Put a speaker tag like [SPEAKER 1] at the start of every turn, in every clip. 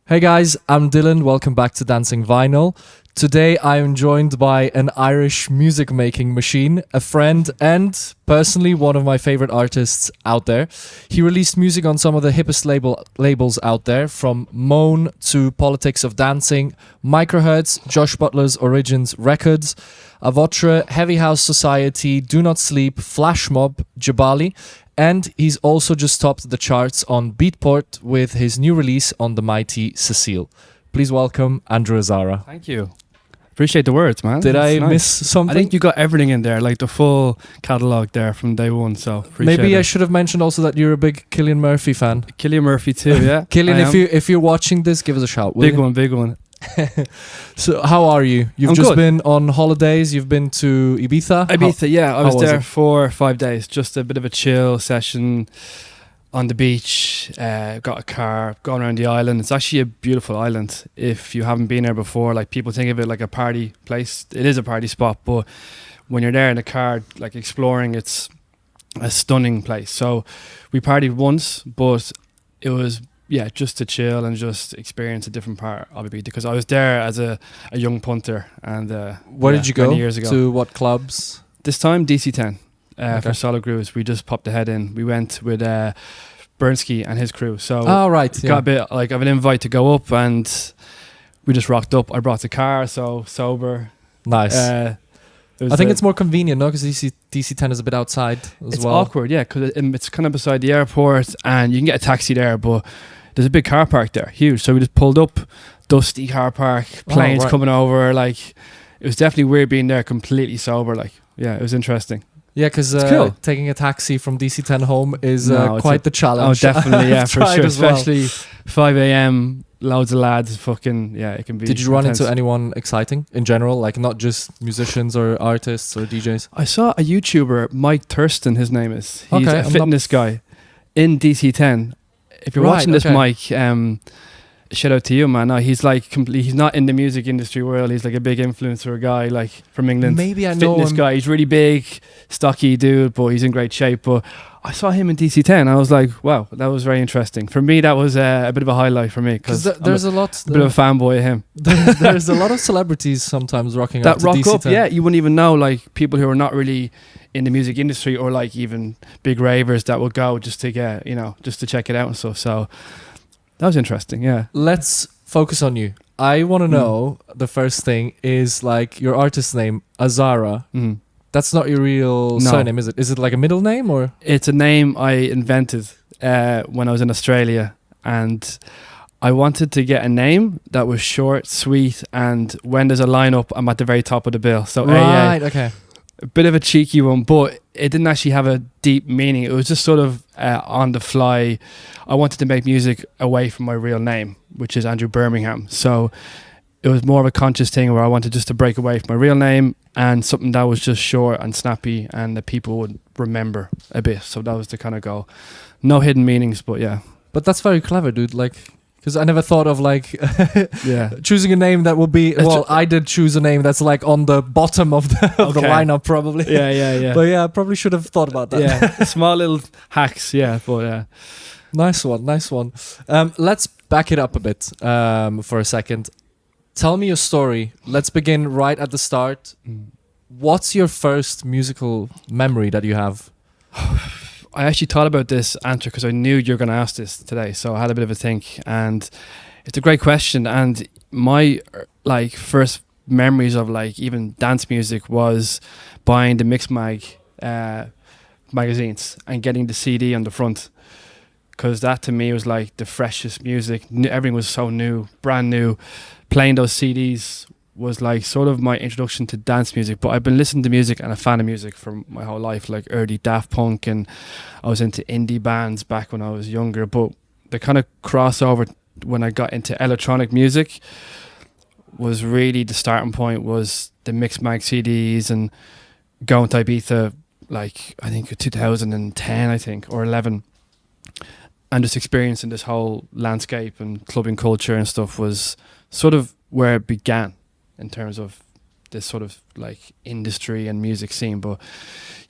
[SPEAKER 1] Hey guys, I'm Dylan. Welcome back to Dancing Vinyl. Today I am joined by an Irish music making machine, a friend, and personally one of my favorite artists out there. He released music on some of the hippest labels out there, from Moan to Politics of Dancing, Microhertz, Josh Butler's Origins Records, Avotra, Heavy House Society, Do Not Sleep, Flash Mob, Jabali. And he's also just topped the charts on Beatport with his new release on the mighty Cécille. Please welcome Andrew Azara.
[SPEAKER 2] Thank you. Appreciate the words, man.
[SPEAKER 1] Did
[SPEAKER 2] That's
[SPEAKER 1] I
[SPEAKER 2] nice.
[SPEAKER 1] miss something?
[SPEAKER 2] I think you got everything in there, like the full catalogue there from day one. So appreciate
[SPEAKER 1] Maybe
[SPEAKER 2] it.
[SPEAKER 1] I should have mentioned also that you're a big Cillian Murphy fan.
[SPEAKER 2] Cillian Murphy too, yeah.
[SPEAKER 1] Cillian,
[SPEAKER 2] I am.
[SPEAKER 1] if you're watching this, give us a shout. will
[SPEAKER 2] Big
[SPEAKER 1] you?
[SPEAKER 2] one, big one.
[SPEAKER 1] So how are you? You've
[SPEAKER 2] I'm
[SPEAKER 1] just
[SPEAKER 2] good.
[SPEAKER 1] been on holidays. You've been to Ibiza.
[SPEAKER 2] Ibiza, yeah. I was
[SPEAKER 1] was
[SPEAKER 2] there
[SPEAKER 1] it?
[SPEAKER 2] 4 or 5 days. Just a bit of a chill session on the beach. Got a car, gone around the island. It's actually a beautiful island. If you haven't been there before, like people think of it like a party place. It is a party spot, but when you're there in the car, like exploring, it's a stunning place. So we partied once, but it was just to chill and just experience a different part of Ibiza, because I was there as a young punter. And
[SPEAKER 1] Where did you go?
[SPEAKER 2] many years ago.
[SPEAKER 1] To what clubs?
[SPEAKER 2] This time DC10
[SPEAKER 1] Okay.
[SPEAKER 2] for solo grooves. We just popped the head in. We went with Bernsky and his crew. So
[SPEAKER 1] Oh, right.
[SPEAKER 2] got
[SPEAKER 1] Yeah.
[SPEAKER 2] a bit like of an invite to go up, and we just rocked up. I brought the car, so sober.
[SPEAKER 1] Nice. I think it's more convenient, no? Because DC10 is a bit outside as
[SPEAKER 2] it's
[SPEAKER 1] well.
[SPEAKER 2] awkward, yeah, because it's kind of beside the airport, and you can get a taxi there, but there's a big car park there, huge. So we just pulled up, dusty car park, planes
[SPEAKER 1] right.
[SPEAKER 2] coming over. Like, it was definitely weird being there completely sober. Like, yeah, it was interesting.
[SPEAKER 1] Yeah, because
[SPEAKER 2] It's cool.
[SPEAKER 1] taking a taxi from DC10 home is
[SPEAKER 2] No, it's
[SPEAKER 1] quite the challenge.
[SPEAKER 2] Oh, definitely, yeah,
[SPEAKER 1] I've
[SPEAKER 2] for
[SPEAKER 1] tried
[SPEAKER 2] sure.
[SPEAKER 1] as well.
[SPEAKER 2] Especially 5 a.m. Loads of lads, fucking yeah, it can be.
[SPEAKER 1] Did you run
[SPEAKER 2] intense.
[SPEAKER 1] into anyone exciting in general, like not just musicians or artists or DJs?
[SPEAKER 2] I saw a YouTuber, Mike Thurston, his name is. He's
[SPEAKER 1] Okay,
[SPEAKER 2] a
[SPEAKER 1] I'm
[SPEAKER 2] fitness guy in DC10. If you're
[SPEAKER 1] Right,
[SPEAKER 2] watching this,
[SPEAKER 1] okay.
[SPEAKER 2] Mike, shout out to you, man. No, he's like he's not in the music industry world. He's like a big influencer guy, like from England.
[SPEAKER 1] Maybe I know
[SPEAKER 2] Fitness
[SPEAKER 1] him.
[SPEAKER 2] guy. He's really big, stocky dude, but he's in great shape. But I saw him in DC10. I was like, wow, that was very interesting. For me, that was a bit of a highlight for me,
[SPEAKER 1] Because
[SPEAKER 2] because
[SPEAKER 1] there's a lot.
[SPEAKER 2] a bit of a fanboy of him.
[SPEAKER 1] There's a lot of celebrities sometimes rocking up
[SPEAKER 2] That
[SPEAKER 1] to
[SPEAKER 2] rock
[SPEAKER 1] DC10.
[SPEAKER 2] up, yeah, you wouldn't even know, like people who are not really in the music industry, or like even big ravers that would go just to get, just to check it out and stuff. So that was interesting, yeah.
[SPEAKER 1] Let's focus on you. I want to know, the first thing is like your artist name, Azara.
[SPEAKER 2] Mm.
[SPEAKER 1] That's not your real
[SPEAKER 2] No.
[SPEAKER 1] surname, is it? Is it like a middle name or?
[SPEAKER 2] It's a name I invented when I was in Australia, and I wanted to get a name that was short, sweet, and when there's a lineup, I'm at the very top of the bill. So
[SPEAKER 1] Right, okay.
[SPEAKER 2] a bit of a cheeky one, but it didn't actually have a deep meaning. It was just sort of on the fly. I wanted to make music away from my real name, which is Andrew Birmingham. So it was more of a conscious thing where I wanted just to break away from my real name and something that was just short and snappy and that people would remember a bit. So that was the kind of goal. No hidden meanings, but yeah.
[SPEAKER 1] But that's very clever, dude. Like, because I never thought of like
[SPEAKER 2] Yeah.
[SPEAKER 1] choosing a name that will be.
[SPEAKER 2] That's
[SPEAKER 1] Well, I did choose a name that's like on the bottom of the
[SPEAKER 2] Okay.
[SPEAKER 1] lineup, probably.
[SPEAKER 2] Yeah.
[SPEAKER 1] But yeah, I probably should have thought about that.
[SPEAKER 2] Yeah. Small little hacks, yeah. But yeah.
[SPEAKER 1] Nice one. Let's back it up a bit for a second. Tell me your story. Let's begin right at the start. What's your first musical memory that you have?
[SPEAKER 2] I actually thought about this answer because I knew you were going to ask this today, so I had a bit of a think, and it's a great question. And my like first memories of like even dance music was buying the Mixmag magazines and getting the CD on the front, because that to me was like the freshest music. Everything was so new, brand new. Playing those CDs was like sort of my introduction to dance music. But I've been listening to music and a fan of music for my whole life, like early Daft Punk, and I was into indie bands back when I was younger. But the kind of crossover when I got into electronic music was really the starting point, was the Mixmag CDs and going to Ibiza, like I think 2010 I think or 11, and just experiencing this whole landscape and clubbing culture and stuff was sort of where it began in terms of this sort of like industry and music scene. But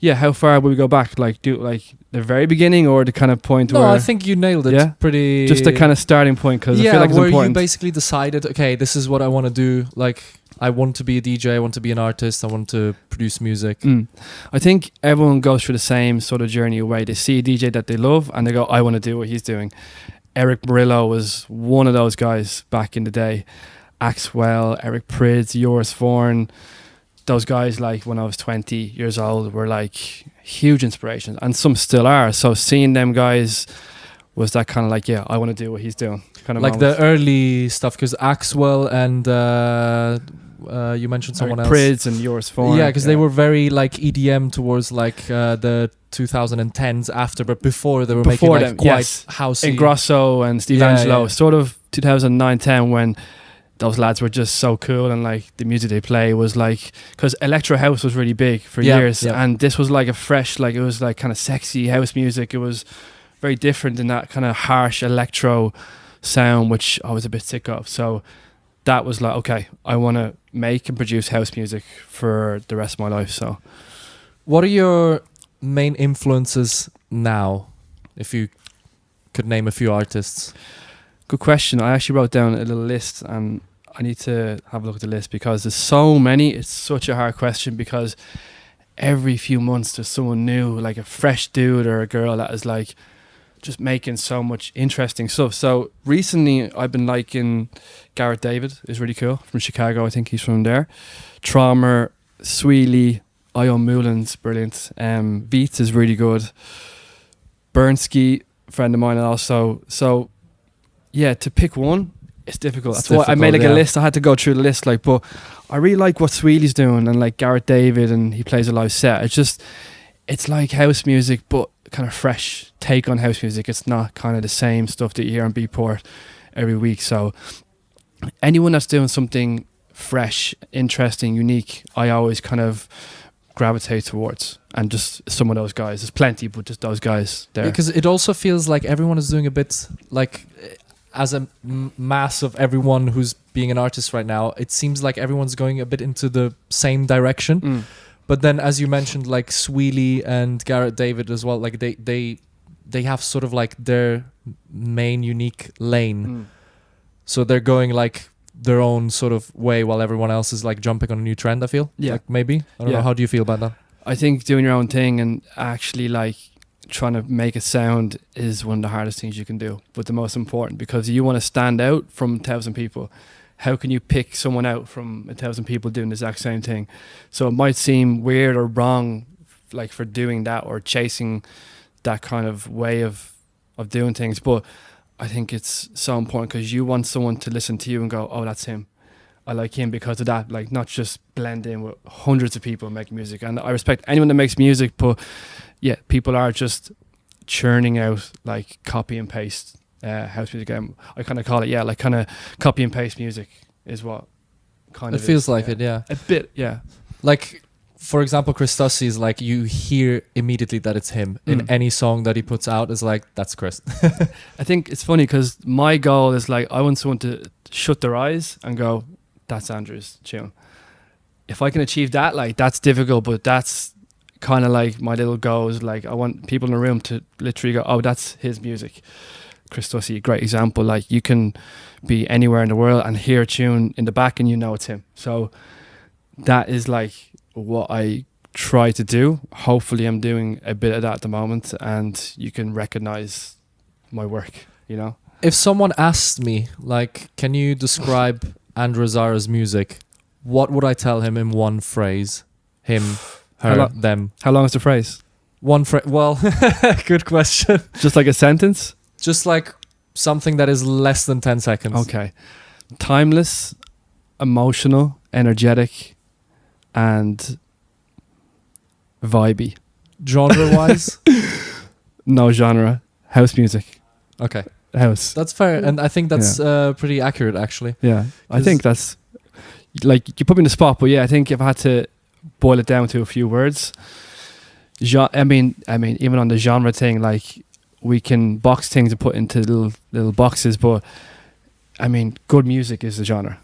[SPEAKER 2] yeah, how far would we go back? Like do like the very beginning or the kind of point
[SPEAKER 1] No,
[SPEAKER 2] where
[SPEAKER 1] I think you nailed it.
[SPEAKER 2] Yeah?
[SPEAKER 1] Pretty.
[SPEAKER 2] just the kind of starting point, because
[SPEAKER 1] yeah,
[SPEAKER 2] I feel like it's
[SPEAKER 1] where
[SPEAKER 2] important.
[SPEAKER 1] you basically decided, okay, this is what I want to do. Like, I want to be a DJ. I want to be an artist. I want to produce music.
[SPEAKER 2] I think everyone goes through the same sort of journey where they see a DJ that they love and they go, I want to do what he's doing. Eric Murillo was one of those guys back in the day. Axwell, Eric Prydz, Joris Vorn, those guys, like when I was 20 years old, were like huge inspirations, and some still are. So seeing them guys was that kind of like, yeah, I want to do what he's doing kind of
[SPEAKER 1] Like
[SPEAKER 2] moment.
[SPEAKER 1] the early stuff, because Axwell and you mentioned someone
[SPEAKER 2] Eric
[SPEAKER 1] else.
[SPEAKER 2] Prydz and Joris Vorn.
[SPEAKER 1] Yeah, because they were very like EDM towards like the 2010s after, but before they were making
[SPEAKER 2] Before
[SPEAKER 1] like
[SPEAKER 2] them,
[SPEAKER 1] quite
[SPEAKER 2] yes.
[SPEAKER 1] housey.
[SPEAKER 2] Ingrosso and Steve
[SPEAKER 1] Yeah,
[SPEAKER 2] Angelo,
[SPEAKER 1] yeah.
[SPEAKER 2] sort of 2009-10, when those lads were just so cool, and like the music they play was like, because electro house was really big for
[SPEAKER 1] Yeah,
[SPEAKER 2] years,
[SPEAKER 1] yeah.
[SPEAKER 2] and this was like a fresh, like it was like kind of sexy house music. It was very different than that kind of harsh electro sound, which I was a bit sick of. So that was like, okay, I want to make and produce house music for the rest of my life. So
[SPEAKER 1] What are your main influences now, if you could name a few artists?
[SPEAKER 2] good question. I actually wrote down a little list, and I need to have a look at the list because there's so many. It's such a hard question because every few months there's someone new, like a fresh dude or a girl that is like just making so much interesting stuff. So recently I've been liking Garrett David, is really cool, from Chicago. I think he's from there. Traumer, Sweely, Ion Mulin's brilliant. Beats is really good. Bernsky, friend of mine also. So yeah, to pick one, it's difficult.
[SPEAKER 1] It's
[SPEAKER 2] That's why I made like
[SPEAKER 1] difficult,
[SPEAKER 2] a
[SPEAKER 1] yeah.
[SPEAKER 2] list. I had to go through the list, like, but I really like what Sweely's doing, and like Garrett David, and he plays a live set. It's like house music, but kind of fresh take on house music. It's not kind of the same stuff that you hear on Beatport every week. So anyone that's doing something fresh, interesting, unique, I always kind of gravitate towards. And just some of those guys. There's plenty, but just those guys there.
[SPEAKER 1] Because it also feels like everyone is doing a bit like, as a mass of everyone who's being an artist right now, it seems like everyone's going a bit into the same direction. But then, as you mentioned, like Sweely and Garrett David as well, like they have sort of like their main unique lane. So they're going like their own sort of way while everyone else is like jumping on a new trend, I feel.
[SPEAKER 2] Yeah.
[SPEAKER 1] Like maybe. I don't know. How do you feel about that?
[SPEAKER 2] I think doing your own thing and actually like trying to make it sound is one of the hardest things you can do, but the most important, because you want to stand out from 1,000 people. How can you pick someone out from 1,000 people doing the exact same thing? So it might seem weird or wrong, like for doing that or chasing that kind of way of doing things, but I think it's so important because you want someone to listen to you and go, oh, that's him. I like him because of that, like not just blend in with hundreds of people making music. And I respect anyone that makes music, but yeah, people are just churning out like copy and paste house music. I kind of call it, like kind of copy and paste music is what kind
[SPEAKER 1] It
[SPEAKER 2] of
[SPEAKER 1] feels
[SPEAKER 2] is,
[SPEAKER 1] like it, yeah.
[SPEAKER 2] A bit, yeah.
[SPEAKER 1] Like, for example, Chris Tussie is like, you hear immediately that it's him. In any song that he puts out, is like, that's Chris.
[SPEAKER 2] I think it's funny because my goal is like, I want someone to shut their eyes and go, that's Andrew's tune. If I can achieve that, like that's difficult, but that's kind of like my little goal is like, I want people in the room to literally go, oh, that's his music. Chris Tussie, great example. Like you can be anywhere in the world and hear a tune in the back and you know it's him. So that is like what I try to do. Hopefully I'm doing a bit of that at the moment and you can recognize my work, you know?
[SPEAKER 1] If someone asked me, like, can you describe Andrew Azara's music, what would I tell him in one phrase? Him, her, them.
[SPEAKER 2] How long is the phrase?
[SPEAKER 1] One phrase. Well, good question.
[SPEAKER 2] Just like a sentence?
[SPEAKER 1] Just like something that is less than 10 seconds.
[SPEAKER 2] Okay. Timeless, emotional, energetic, and vibey.
[SPEAKER 1] Genre-wise?
[SPEAKER 2] No genre. House music.
[SPEAKER 1] Okay.
[SPEAKER 2] House.
[SPEAKER 1] That's fair. And I think that's pretty accurate, actually.
[SPEAKER 2] Yeah. I think that's, like, you put me in the spot, but yeah, I think if I had to boil it down to a few words, I mean, even on the genre thing, like, we can box things and put into little boxes, but I mean, good music is the genre.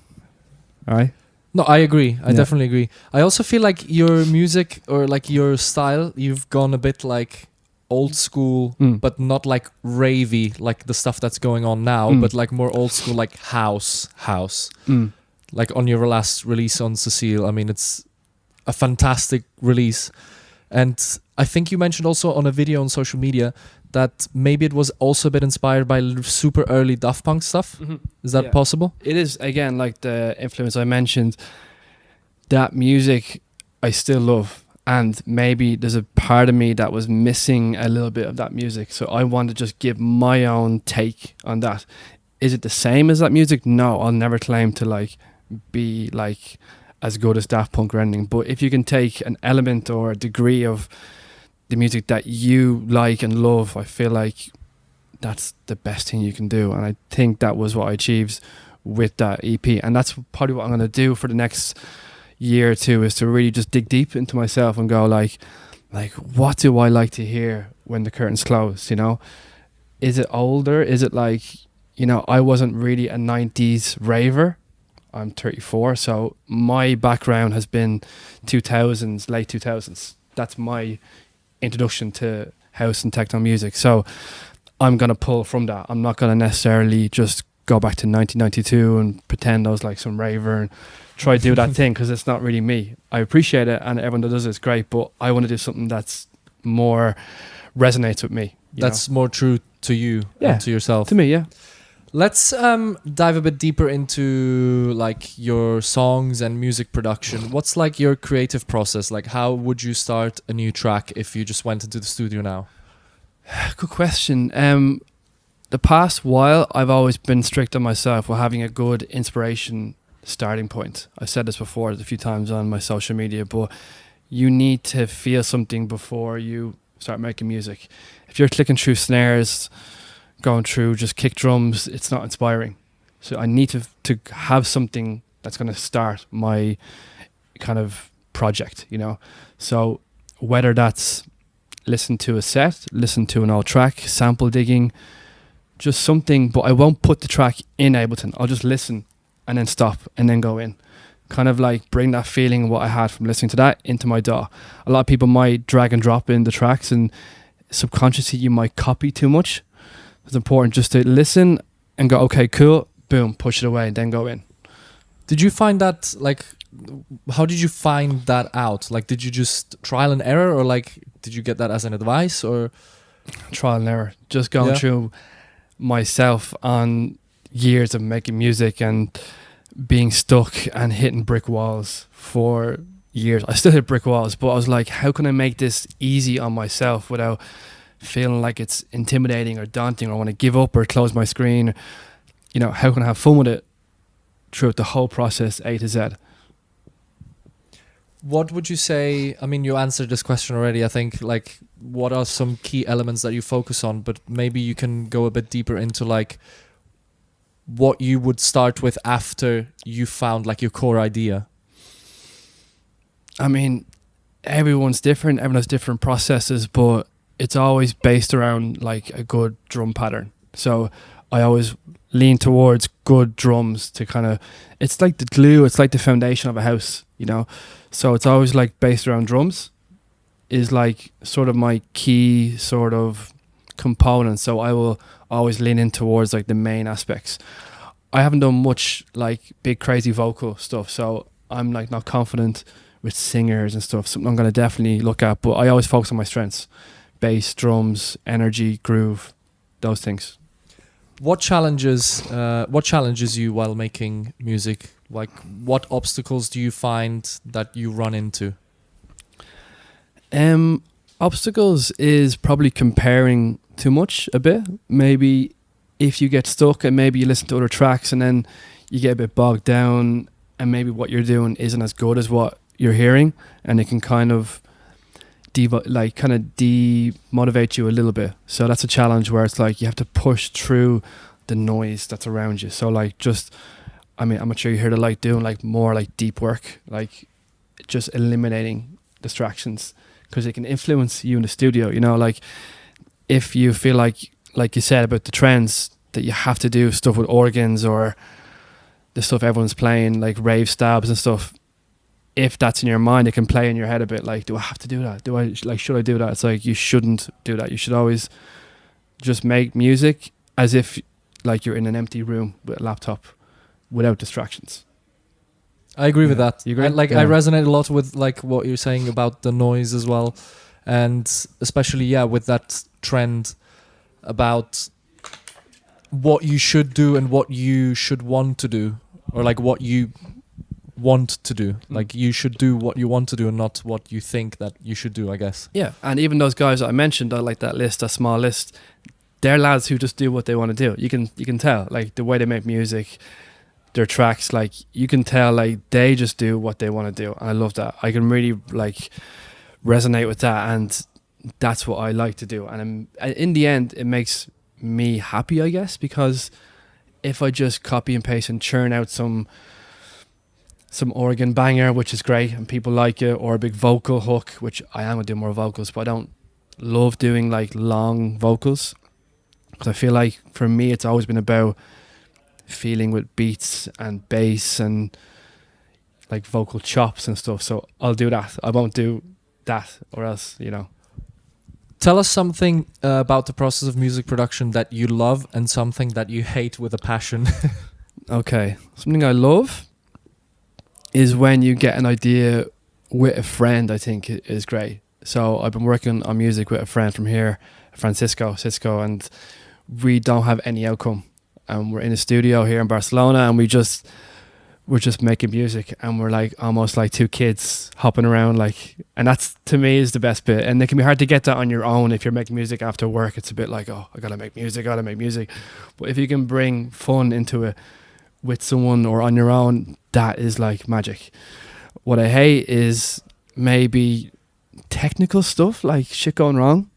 [SPEAKER 2] All right?
[SPEAKER 1] No, I agree. I
[SPEAKER 2] Yeah.
[SPEAKER 1] definitely agree. I also feel like your music or like your style, you've gone a bit like old school, but not like ravey, like the stuff that's going on now, but like more old school, like house. Like on your last release on Cécille, I mean, it's a fantastic release. And I think you mentioned also on a video on social media that maybe it was also a bit inspired by super early Daft Punk stuff. Is that possible?
[SPEAKER 2] It is, again, like the influence I mentioned. That music I still love, and maybe there's a part of me that was missing a little bit of that music, so I want to just give my own take on that. Is it the same as that music? No, I'll never claim to like be like as good as Daft Punk or anything, but if you can take an element or a degree of the music that you like and love, I feel like that's the best thing you can do. And I think that was what I achieved with that EP, and that's probably what I'm going to do for the next year or two, is to really just dig deep into myself and go like what do I like to hear when the curtains close, you know? Is it older? Is it like, you know, I wasn't really a 90s raver. I'm 34, so my background has been 2000s, late 2000s. That's my introduction to house and techno music. So I'm going to pull from that. I'm not going to necessarily just go back to 1992 and pretend I was like some raver and try to do that thing, because it's not really me. I appreciate it, and everyone that does it is great, but I want to do something that's more resonates with me.
[SPEAKER 1] That's more true to you, and to yourself.
[SPEAKER 2] To me, yeah.
[SPEAKER 1] Let's dive a bit deeper into like your songs and music production. What's like your creative process? Like, how would you start a new track if you just went into the studio now?
[SPEAKER 2] Good question. The past while, I've always been strict on myself with having a good inspiration starting point. I said this before a few times on my social media, but you need to feel something before you start making music. If you're clicking through snares, going through just kick drums, it's not inspiring. So I need to have something that's going to start my kind of project, you know. So whether that's listen to a set, listen to an old track, sample digging, just something, but I won't put the track in Ableton. I'll just listen and then stop and then go in. Kind of like bring that feeling what I had from listening to that into my DAW. A lot of people might drag and drop in the tracks, and subconsciously you might copy too much. It's important just to listen and go, okay, cool, boom, push it away and then go in.
[SPEAKER 1] Did you find that, like, how did you find that out? Like, did you just trial and error, or like, did you get that as an advice, or?
[SPEAKER 2] Trial and error. Just going through myself on years of making music and being stuck and hitting brick walls for years. I still hit brick walls, but I was like, how can I make this easy on myself without feeling like it's intimidating or daunting, or I want to give up or close my screen? You know, how can I have fun with it throughout the whole process, A to Z?
[SPEAKER 1] What would you say? I mean, you answered this question already, I think. Like, what are some key elements that you focus on? But maybe you can go a bit deeper into like what you would start with after you found like your core idea.
[SPEAKER 2] I mean, everyone's different. Everyone has different processes, but it's always based around like a good drum pattern. So I always lean towards good drums to kind of, it's like the glue, it's like the foundation of a house, you know? So it's always like based around drums is like sort of my key sort of component. So I will always lean in towards like the main aspects. I haven't done much like big crazy vocal stuff, so I'm like not confident with singers and stuff. Something I'm going to definitely look at, but I always focus on my strengths: bass, drums, energy, groove, those things.
[SPEAKER 1] What challenges you while making music? Like, what obstacles do you find that you run into?
[SPEAKER 2] Obstacles is probably comparing too much a bit. Maybe if you get stuck and maybe you listen to other tracks and then you get a bit bogged down and maybe what you're doing isn't as good as what you're hearing, and it can kind of demotivate you a little bit. So that's a challenge where it's like you have to push through the noise that's around you. So like just, I mean, I'm not sure you hear the light doing like more like deep work, like just eliminating distractions, because it can influence you in the studio, you know, like if you feel like you said about the trends, that you have to do stuff with organs or the stuff everyone's playing, like rave stabs and stuff, if that's in your mind, it can play in your head a bit. Like, do I have to do that? Should I do that? It's like, you shouldn't do that. You should always just make music as if like you're in an empty room with a laptop without distractions.
[SPEAKER 1] I agree with that.
[SPEAKER 2] You agree?
[SPEAKER 1] I resonate a lot with like what you're saying about the noise as well, and especially with that trend about what you should do and what you should want to do, or like what you want to do. Like, you should do what you want to do and not what you think that you should do, I guess.
[SPEAKER 2] Yeah, and even those guys that I mentioned, I like that list, that small list, they're lads who just do what they want to do. You can tell, like, the way they make music, their tracks, like, you can tell, like, they just do what they want to do. And I love that. I can really, like, resonate with that, and that's what I like to do. And in the end, it makes me happy, I guess, because if I just copy and paste and churn out some organ banger, which is great and people like it, or a big vocal hook, which I am going to do more vocals, but I don't love doing like long vocals, because I feel like for me it's always been about feeling with beats and bass and like vocal chops and stuff. So I'll do that. I won't do that, or else,
[SPEAKER 1] Tell us something about the process of music production that you love and something that you hate with a passion.
[SPEAKER 2] Okay, something I love is when you get an idea with a friend. I think is great. So I've been working on music with a friend from here, Cisco, and we don't have any outcome. And we're in a studio here in Barcelona, and we're just making music, and we're like almost like two kids hopping around, like, and that's, to me, is the best bit. And it can be hard to get that on your own if you're making music after work. It's a bit like, oh, I gotta make music. But if you can bring fun into it with someone or on your own, that is like magic. What I hate is maybe technical stuff, like shit going wrong.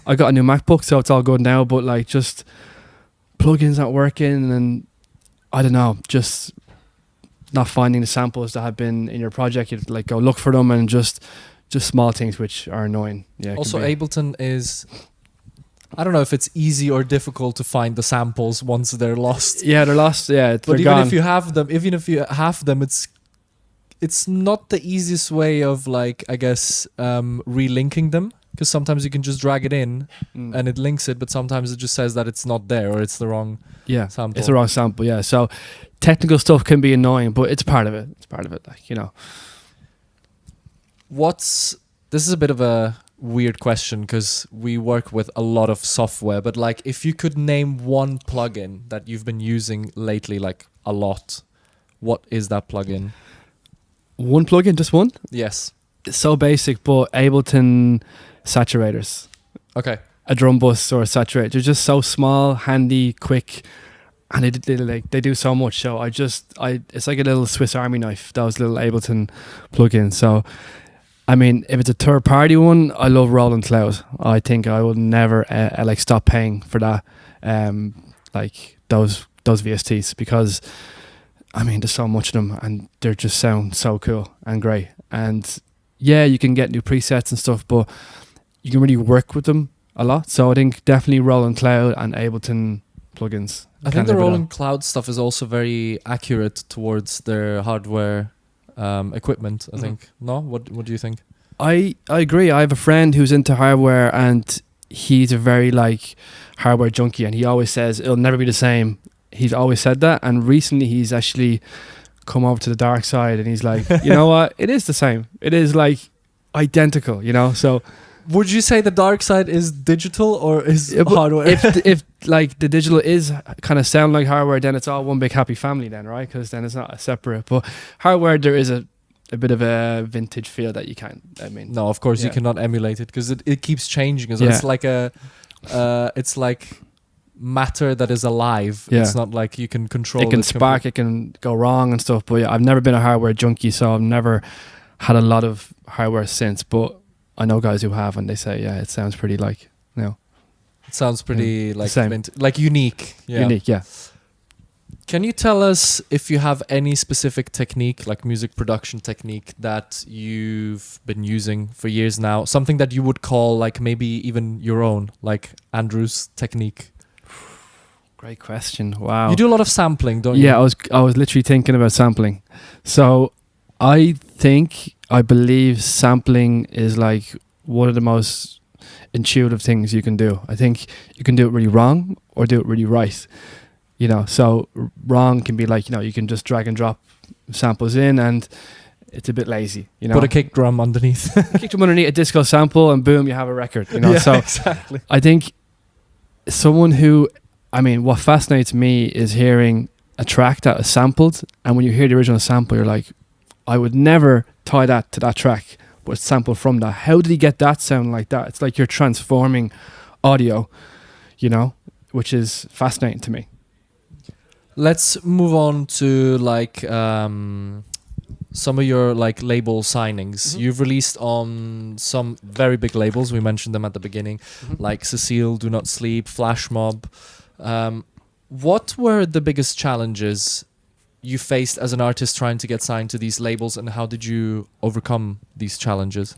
[SPEAKER 2] I got a new MacBook, so it's all good now, but like just plugins not working, and I don't know, just not finding the samples that have been in your project. You like go look for them, and just small things which are annoying. Yeah.
[SPEAKER 1] Also, Ableton is, I don't know if it's easy or difficult to find the samples once they're lost.
[SPEAKER 2] Yeah, they're lost. Yeah,
[SPEAKER 1] but even if you have them, it's not the easiest way of, like, I guess, relinking them, because sometimes you can just drag it in and it links it, but sometimes it just says that it's not there, or it's the wrong sample.
[SPEAKER 2] It's the wrong sample. Yeah, so technical stuff can be annoying, but it's part of it. Like,
[SPEAKER 1] This is a bit of a weird question, because we work with a lot of software, but like, if you could name one plugin that you've been using lately, like a lot, what is that plugin?
[SPEAKER 2] One plugin, just one?
[SPEAKER 1] Yes.
[SPEAKER 2] It's so basic, but Ableton saturators.
[SPEAKER 1] Okay.
[SPEAKER 2] A drum bus or a saturator. They're just so small, handy, quick, and they do so much. So it's like a little Swiss Army knife, those little Ableton plugins. So I mean, if it's a third party one, I love Rolling Cloud. I think I will never like stop paying for that, like those VSTs, because I mean, there's so much of them, and they just sound so cool and great. And yeah, you can get new presets and stuff, but you can really work with them a lot. So I think definitely Rolling Cloud and Ableton plugins.
[SPEAKER 1] I think the Rolling Cloud stuff is also very accurate towards their hardware equipment, I think. No? What do you think?
[SPEAKER 2] I agree. I have a friend who's into hardware, and he's a very like hardware junkie, and he always says it'll never be the same. He's always said that, and recently he's actually come over to the dark side, and he's like, you know what? It is the same. It is like identical, So
[SPEAKER 1] would you say the dark side is digital or is hardware?
[SPEAKER 2] If like the digital is kind of sound like hardware, then it's all one big happy family then, right? Because then it's not a separate. But hardware, there is a bit of a vintage feel that you can't,
[SPEAKER 1] no, of course you cannot emulate it, because it keeps changing as well. It's like it's like matter that is alive. It's not like you can control
[SPEAKER 2] it. Can spark, it can go wrong and stuff. But yeah, I've never been a hardware junkie, so I've never had a lot of hardware since. But I know guys who have, and they say, it sounds pretty like,
[SPEAKER 1] it sounds pretty like like unique.
[SPEAKER 2] Unique, yeah.
[SPEAKER 1] Can you tell us if you have any specific technique, like music production technique, that you've been using for years now? Something that you would call like maybe even your own, like Andrew's technique?
[SPEAKER 2] Great question. Wow.
[SPEAKER 1] You do a lot of sampling, don't
[SPEAKER 2] Yeah,
[SPEAKER 1] you?
[SPEAKER 2] I was literally thinking about sampling. So I believe sampling is like one of the most intuitive things you can do. I think you can do it really wrong or do it really right. So wrong can be like, you can just drag and drop samples in and it's a bit lazy,
[SPEAKER 1] Put a kick drum underneath.
[SPEAKER 2] Kick them underneath a disco sample and boom, you have a record,
[SPEAKER 1] Yeah,
[SPEAKER 2] So
[SPEAKER 1] exactly.
[SPEAKER 2] I think what fascinates me is hearing a track that is sampled, and when you hear the original sample, you're like, I would never tie that to that track, but it's sampled from that. How did he get that sound like that? It's like you're transforming audio, which is fascinating to me.
[SPEAKER 1] Let's move on to some of your label signings.
[SPEAKER 2] Mm-hmm.
[SPEAKER 1] You've released on some very big labels. We mentioned them at the beginning, like Cécille, Do Not Sleep, Flash Mob. What were the biggest challenges you faced as an artist trying to get signed to these labels, and how did you overcome these challenges?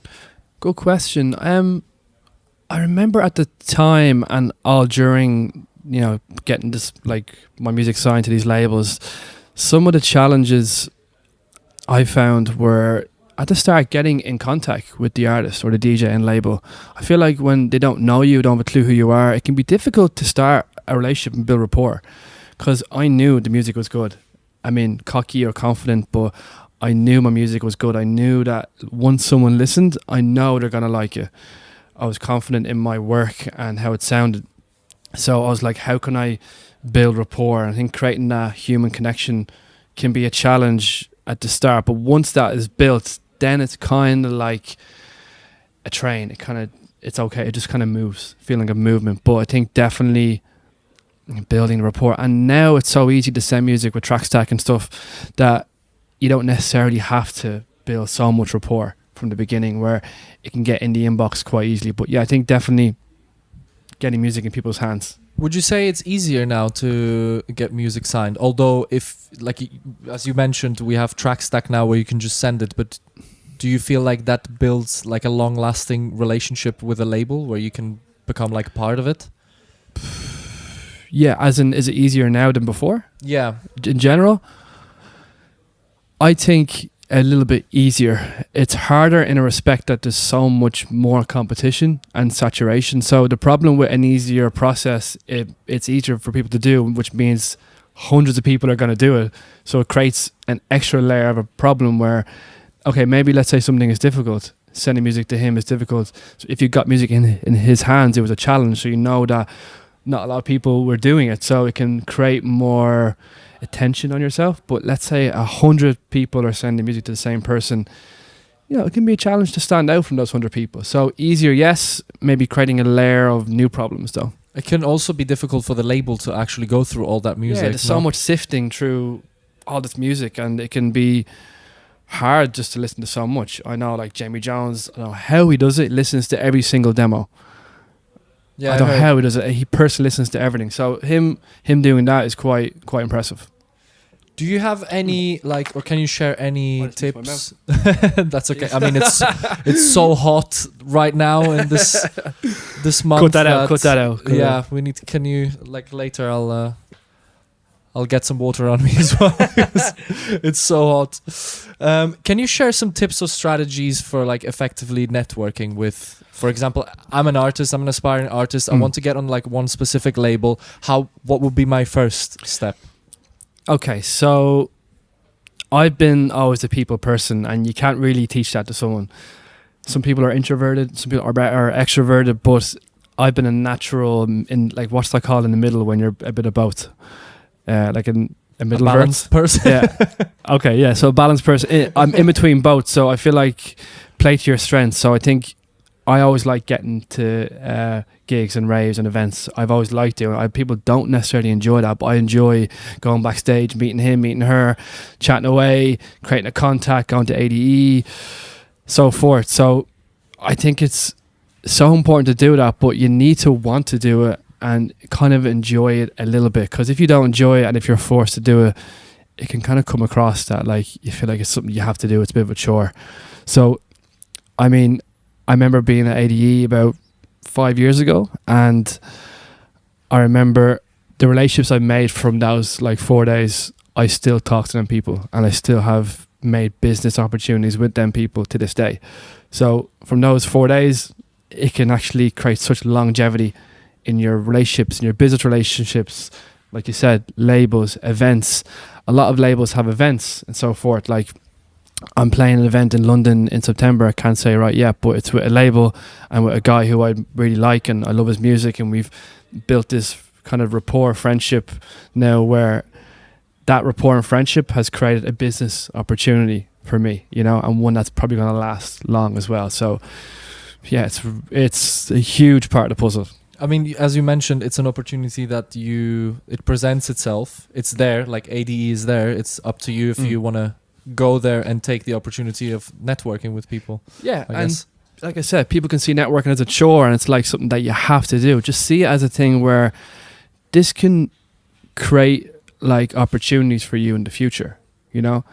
[SPEAKER 2] Good question. I remember at the time and all during, getting this, my music signed to these labels, some of the challenges I found were at the start getting in contact with the artist or the DJ and label. I feel like when they don't know you, don't have a clue who you are, it can be difficult to start a relationship and build rapport, because I knew the music was good. I mean, cocky or confident, but I knew my music was good. I knew that once someone listened, I know they're going to like it. I was confident in my work and how it sounded. So I was like, how can I build rapport? And I think creating that human connection can be a challenge at the start, but once that is built, then it's kind of like a train. It's okay. It just kind of moves, feeling of movement. But I think definitely building rapport. And now it's so easy to send music with track stack and stuff that you don't necessarily have to build so much rapport from the beginning, where it can get in the inbox quite easily. But yeah, I think definitely getting music in people's hands.
[SPEAKER 1] Would you say it's easier now to get music signed? Although, if as you mentioned, we have track stack now where you can just send it, but do you feel like that builds like a long-lasting relationship with a label where you can become like part of it?
[SPEAKER 2] Yeah, as in, is it easier now than before?
[SPEAKER 1] Yeah.
[SPEAKER 2] In general, I think a little bit easier. It's harder in a respect that there's so much more competition and saturation. So the problem with an easier process, it's easier for people to do, which means hundreds of people are going to do it. So it creates an extra layer of a problem where, okay, maybe let's say something is difficult. Sending music to him is difficult. So if you got music in his hands, it was a challenge. So you know that not a lot of people were doing it. So it can create more attention on yourself. But let's say 100 people are sending music to the same person, it can be a challenge to stand out from those 100 people. So easier, yes, maybe creating a layer of new problems though.
[SPEAKER 1] It can also be difficult for the label to actually go through all that music.
[SPEAKER 2] Yeah, there's so much sifting through all this music, and it can be hard just to listen to so much. I know, like Jamie Jones, I don't know how he does it. He listens to every single demo.
[SPEAKER 1] Yeah,
[SPEAKER 2] I don't know how he does it. He personally listens to everything. So him doing that is quite impressive.
[SPEAKER 1] Do you have any or can you share any tips? That's okay. I mean, it's so hot right now in this month.
[SPEAKER 2] Cut that out.
[SPEAKER 1] Yeah, we need. Can you later? I'll get some water on me as well because it's so hot. Can you share some tips or strategies for effectively networking with? For example, I'm an artist. I'm an aspiring artist. I want to get on one specific label. What would be my first step?
[SPEAKER 2] Okay, so I've been always a people person, and you can't really teach that to someone. Some people are introverted, some people are extroverted, but I've been a natural in what's that called in the middle when you're a bit of both, like in a middle
[SPEAKER 1] balanced person.
[SPEAKER 2] Yeah. Okay. Yeah. So a balanced person. I'm in between both, so I feel like play to your strengths. So I think I always like getting to gigs and raves and events. I've always liked doing it. People don't necessarily enjoy that, but I enjoy going backstage, meeting him, meeting her, chatting away, creating a contact, going to ADE, so forth. So I think it's so important to do that, but you need to want to do it and kind of enjoy it a little bit. Because if you don't enjoy it and if you're forced to do it, it can kind of come across that you feel like it's something you have to do. It's a bit of a chore. So, I mean, I remember being at ADE about 5 years ago, and I remember the relationships I made from those like 4 days, I still talk to them people, and I still have made business opportunities with them people to this day. So from those 4 days, it can actually create such longevity in your relationships, in your business relationships. Like you said, labels, events. A lot of labels have events and so forth. Like, I'm playing an event in London in September. I can't say right yet, but it's with a label and with a guy who I really like, and I love his music, and we've built this kind of rapport, friendship now, where that rapport and friendship has created a business opportunity for me, you know, and one that's probably going to last long as well. So yeah, it's a huge part of the puzzle.
[SPEAKER 1] I mean, as you mentioned, it's an opportunity that it presents itself. It's there, like ADE is there. It's up to you if you want to go there and take the opportunity of networking with people.
[SPEAKER 2] Yeah,
[SPEAKER 1] I
[SPEAKER 2] and
[SPEAKER 1] guess.
[SPEAKER 2] like I said, people can see networking as a chore, and it's like something that you have to do. Just see it as a thing where this can create like opportunities for you in the future, you know?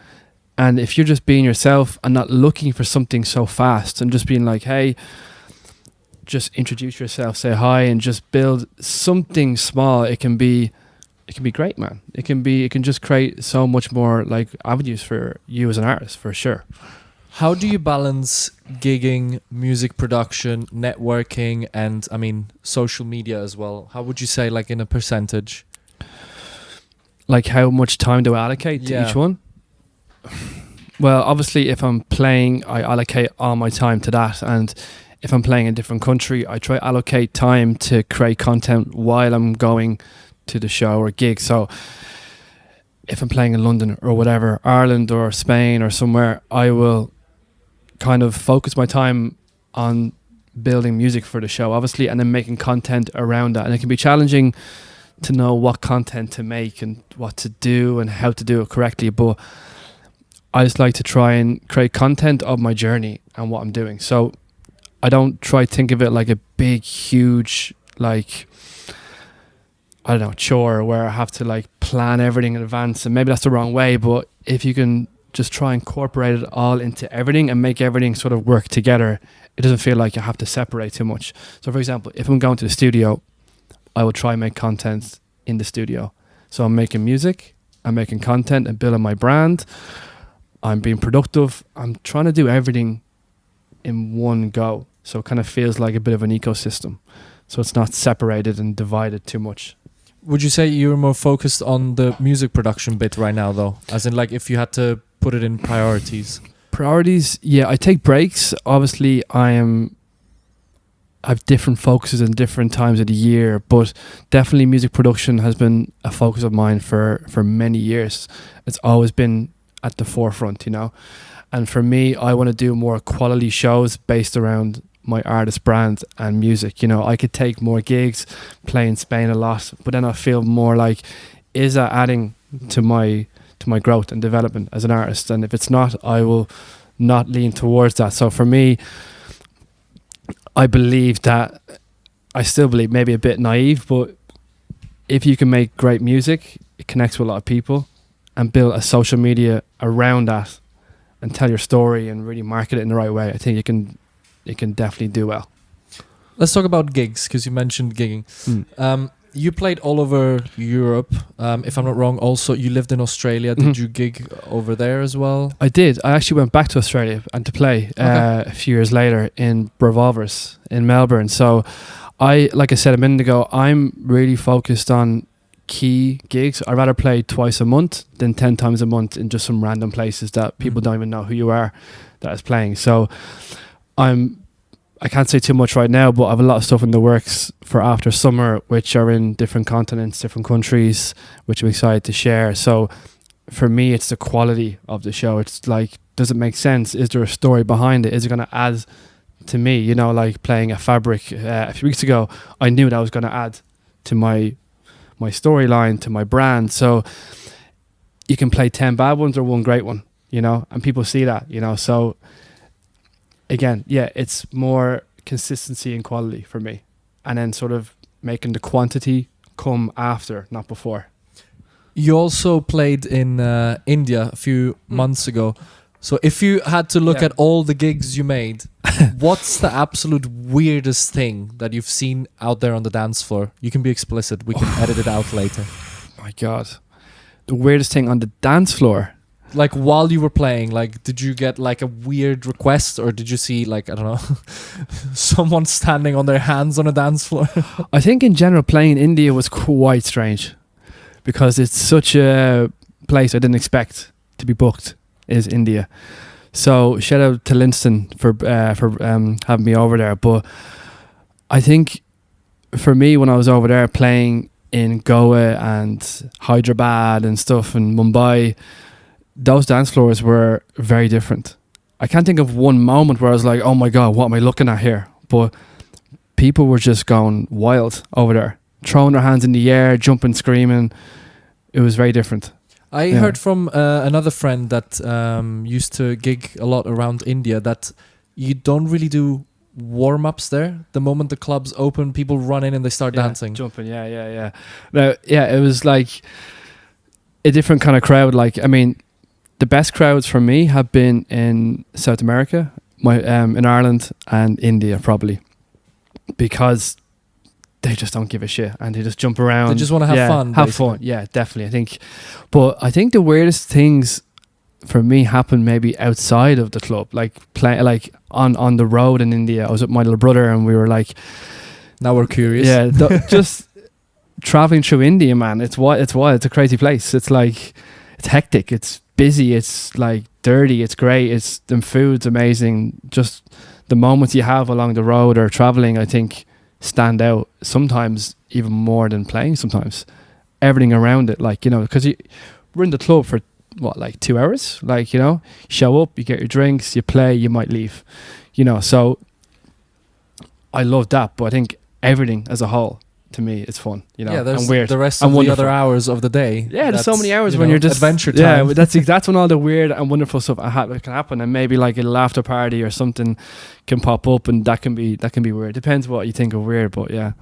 [SPEAKER 2] And if you're just being yourself and not looking for something so fast, and just being like, hey, just introduce yourself, say hi, and just build something small, it can be great, man. It can just create so much more like avenues for you as an artist, for sure.
[SPEAKER 1] How do you balance gigging, music production, networking, and I mean social media as well? How would you say, like, in a percentage?
[SPEAKER 2] Like, how much time do I allocate to each one? Well, obviously, if I'm playing, I allocate all my time to that. And if I'm playing in a different country, I try to allocate time to create content while I'm going to the show or gig. So if I'm playing in London or whatever, Ireland or Spain or somewhere, I will kind of focus my time on building music for the show, obviously, and then making content around that. And it can be challenging to know what content to make and what to do and how to do it correctly, but I just like to try and create content of my journey and what I'm doing. So I don't try to think of it like a big, huge, like, I don't know, chore where I have to like plan everything in advance, and maybe that's the wrong way, but if you can just try and incorporate it all into everything and make everything sort of work together, it doesn't feel like you have to separate too much. So for example, if I'm going to the studio, I will try and make content in the studio. So I'm making music, I'm making content and building my brand, I'm being productive, I'm trying to do everything in one go. So it kind of feels like a bit of an ecosystem. So it's not separated and divided too much.
[SPEAKER 1] Would you say you're more focused on the music production bit right now, though? As in, like, if you had to put it in priorities?
[SPEAKER 2] Priorities, yeah, I take breaks. Obviously, I have different focuses in different times of the year, but definitely music production has been a focus of mine for many years. It's always been at the forefront, you know. And for me, I want to do more quality shows based around my artist brand and music. You know, I could take more gigs, play in Spain a lot, but then I feel more like, is that adding to my growth and development as an artist? And if it's not, I will not lean towards that. So for me, I believe that, I still believe, maybe a bit naive, but if you can make great music, it connects with a lot of people, and build a social media around that and tell your story and really market it in the right way, I think it can definitely do well.
[SPEAKER 1] Let's talk about gigs, because you mentioned gigging. You played all over Europe. If I'm not wrong, also you lived in Australia. Did you gig over there as well?
[SPEAKER 2] I did. I actually went back to Australia and to play a few years later in Revolvers in Melbourne. So like I said a minute ago, I'm really focused on key gigs. I'd rather play twice a month than 10 times a month in just some random places that people don't even know who you are that is playing. So I can't say too much right now, but I have a lot of stuff in the works for after summer, which are in different continents, different countries, which I'm excited to share. So for me, it's the quality of the show. It's like, does it make sense? Is there a story behind it? Is it going to add to me? You know, like playing a Fabric a few weeks ago, I knew that was going to add to my storyline, to my brand. So you can play 10 bad ones or one great one, you know, and people see that, you know. So again, yeah, it's more consistency and quality for me, and then sort of making the quantity come after, not before.
[SPEAKER 1] You also played in India a few months ago. So if you had to look at all the gigs you made, What's the absolute weirdest thing that you've seen out there on the dance floor? You can be explicit. We can edit it out later.
[SPEAKER 2] My God. The weirdest thing on the dance floor.
[SPEAKER 1] Like while you were playing, like did you get like a weird request, or did you see like, I don't know, someone standing on their hands on a dance floor?
[SPEAKER 2] I think in general playing in India was quite strange because it's such a place I didn't expect to be booked, is India. So shout out to Linston for having me over there. But I think for me, when I was over there playing in Goa and Hyderabad and stuff and Mumbai, those dance floors were very different. I can't think of one moment where I was like, oh my God, what am I looking at here? But people were just going wild over there, throwing their hands in the air, jumping, screaming. It was very different.
[SPEAKER 1] I heard from another friend that used to gig a lot around India that you don't really do warm-ups there. The moment the clubs open, people run in and they start dancing.
[SPEAKER 2] Jumping, yeah. Now, it was like a different kind of crowd. Like, I mean, the best crowds for me have been in South America, in Ireland and India probably, because they just don't give a shit and they just jump around.
[SPEAKER 1] They just want to have fun.
[SPEAKER 2] Have fun, yeah, definitely. I think the weirdest things for me happened maybe outside of the club, like on the road in India. I was with my little brother and we were like,
[SPEAKER 1] now we're curious.
[SPEAKER 2] Yeah, just traveling through India, man. It's wild. It's a crazy place. It's like, it's hectic. It's busy. It's like dirty. It's great. The food's amazing. Just the moments you have along the road or traveling, I think, stand out sometimes even more than playing. Sometimes everything around it, like, you know, because we're in the club for what, like 2 hours, like, you know, show up, you get your drinks, you play, you might leave, you know. So I love that, but I think everything as a whole, to me, it's fun, you know.
[SPEAKER 1] Yeah, there's
[SPEAKER 2] and weird
[SPEAKER 1] the rest
[SPEAKER 2] and
[SPEAKER 1] of
[SPEAKER 2] wonderful.
[SPEAKER 1] the other hours of the day.
[SPEAKER 2] Yeah, there's so many hours
[SPEAKER 1] you
[SPEAKER 2] when
[SPEAKER 1] know,
[SPEAKER 2] you're just
[SPEAKER 1] adventure time.
[SPEAKER 2] Yeah, that's when all the weird and wonderful stuff can happen, and maybe like a laughter party or something can pop up, and that can be weird. Depends what you think of weird, but yeah.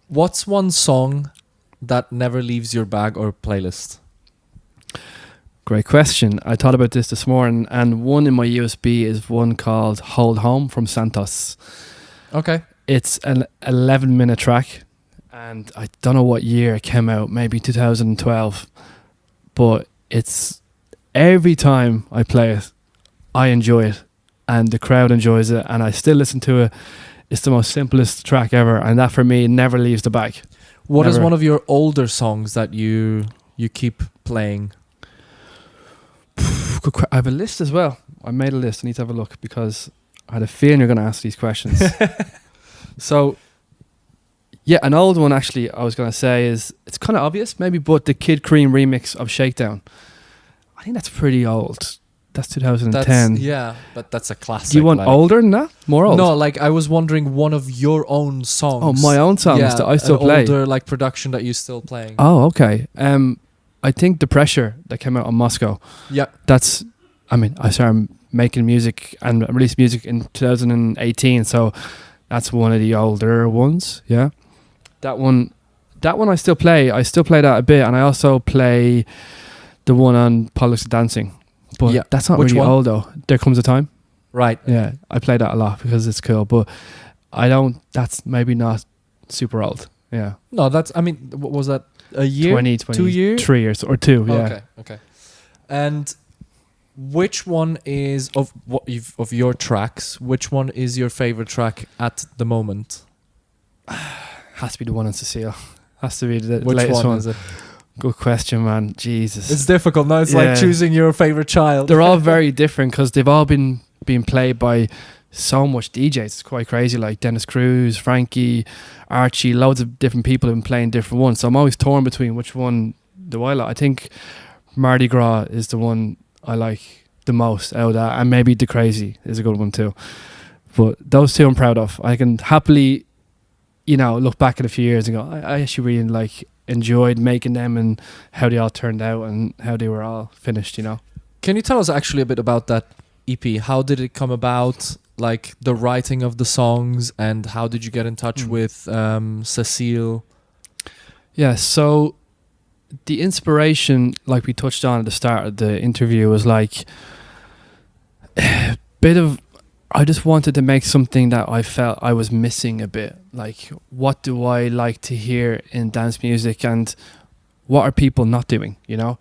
[SPEAKER 1] What's one song that never leaves your bag or playlist?
[SPEAKER 2] Great question. I thought about this morning, and one in my USB is one called Hold Home from Santos.
[SPEAKER 1] Okay.
[SPEAKER 2] It's an 11-minute track, and I don't know what year it came out, maybe 2012, but it's, every time I play it, I enjoy it, and the crowd enjoys it, and I still listen to it. It's the most simplest track ever, and that for me never leaves the bag.
[SPEAKER 1] What is one of your older songs that you keep playing?
[SPEAKER 2] I have a list as well. I made a list. I need to have a look because I had a feeling you're going to ask these questions. So, yeah, an old one actually I was going to say is, it's kind of obvious maybe, but the Kid Cream remix of Shakedown. I think that's pretty old. That's 2010.
[SPEAKER 1] Yeah, but that's a classic.
[SPEAKER 2] Do you want older than that? More old?
[SPEAKER 1] No, like I was wondering one of your own songs.
[SPEAKER 2] Oh, my own songs that I still play.
[SPEAKER 1] Older like production that you're still playing.
[SPEAKER 2] Oh, okay. I think The Pressure that came out on Moscow.
[SPEAKER 1] Yeah.
[SPEAKER 2] That's, I mean, I started making music and released music in 2018, so that's one of the older ones. Yeah. That one I still play. I still play that a bit, and I also play the one on Politics of Dancing. But that's not really old though. There Comes a Time.
[SPEAKER 1] Right.
[SPEAKER 2] Yeah. I play that a lot because it's cool, but that's maybe not super old. Yeah.
[SPEAKER 1] No, what was that? A year? 2 years?
[SPEAKER 2] 3 years or 2, yeah.
[SPEAKER 1] Okay. And which one is of your tracks? Which one is your favorite track at the moment?
[SPEAKER 2] Has to be the one on Cécille. Has to be the
[SPEAKER 1] which
[SPEAKER 2] latest one.
[SPEAKER 1] Is it?
[SPEAKER 2] Good question, man. Jesus,
[SPEAKER 1] it's difficult now. It's like choosing your favorite child.
[SPEAKER 2] They're all very different because they've all been played by so much DJs. It's quite crazy. Like Dennis Cruz, Frankie, Archie, loads of different people have been playing different ones. So I'm always torn between which one do I like. I think Mardi Gras is the one I like the most out of that, and maybe The Crazy is a good one too. But those two I'm proud of. I can happily, look back at a few years and go, I actually really enjoyed making them and how they all turned out and how they were all finished.
[SPEAKER 1] Can you tell us actually a bit about that EP? How did it come about? Like the writing of the songs, and how did you get in touch with Cécille?
[SPEAKER 2] Yeah, so the inspiration, like we touched on at the start of the interview, was like a bit of I just wanted to make something that I felt I was missing a bit. Like, what do I like to hear in dance music, and what are people not doing? You know,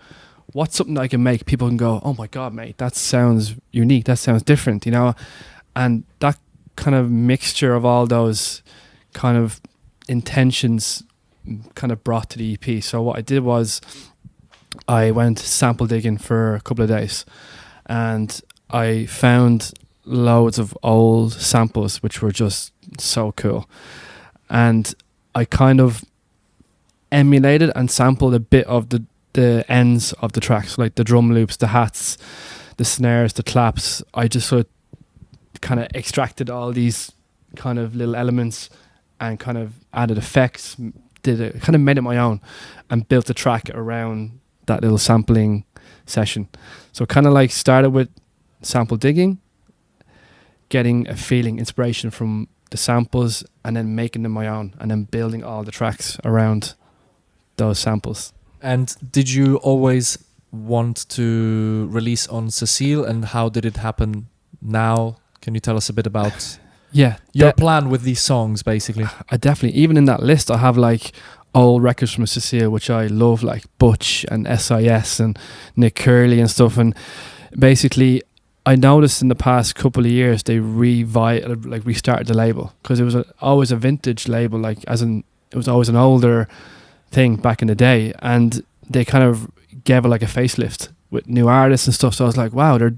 [SPEAKER 2] what's something that I can make people can go, oh my god, mate, that sounds unique, that sounds different, you know. And that kind of mixture of all those kind of intentions kind of brought to the EP. So what I did was I went sample digging for a couple of days, and I found loads of old samples which were just so cool, and I kind of emulated and sampled a bit of the ends of the tracks, like the drum loops, the hats, the snares, the claps. I just sort of kind of extracted all these kind of little elements and kind of added effects, kind of made it my own, and built a track around that little sampling session. So kind of like started with sample digging, getting a feeling, inspiration from the samples, and then making them my own, and then building all the tracks around those samples.
[SPEAKER 1] And did you always want to release on Cécille, and how did it happen now? Can you tell us a bit about your plan with these songs, basically?
[SPEAKER 2] I definitely, even in that list, I have like old records from Cécille, which I love, like Butch and SIS and Nick Curley and stuff. And basically, I noticed in the past couple of years they restarted the label, because it was always a vintage label, like it was always an older thing back in the day, and they kind of gave it like a facelift with new artists and stuff. So I was like, wow, they're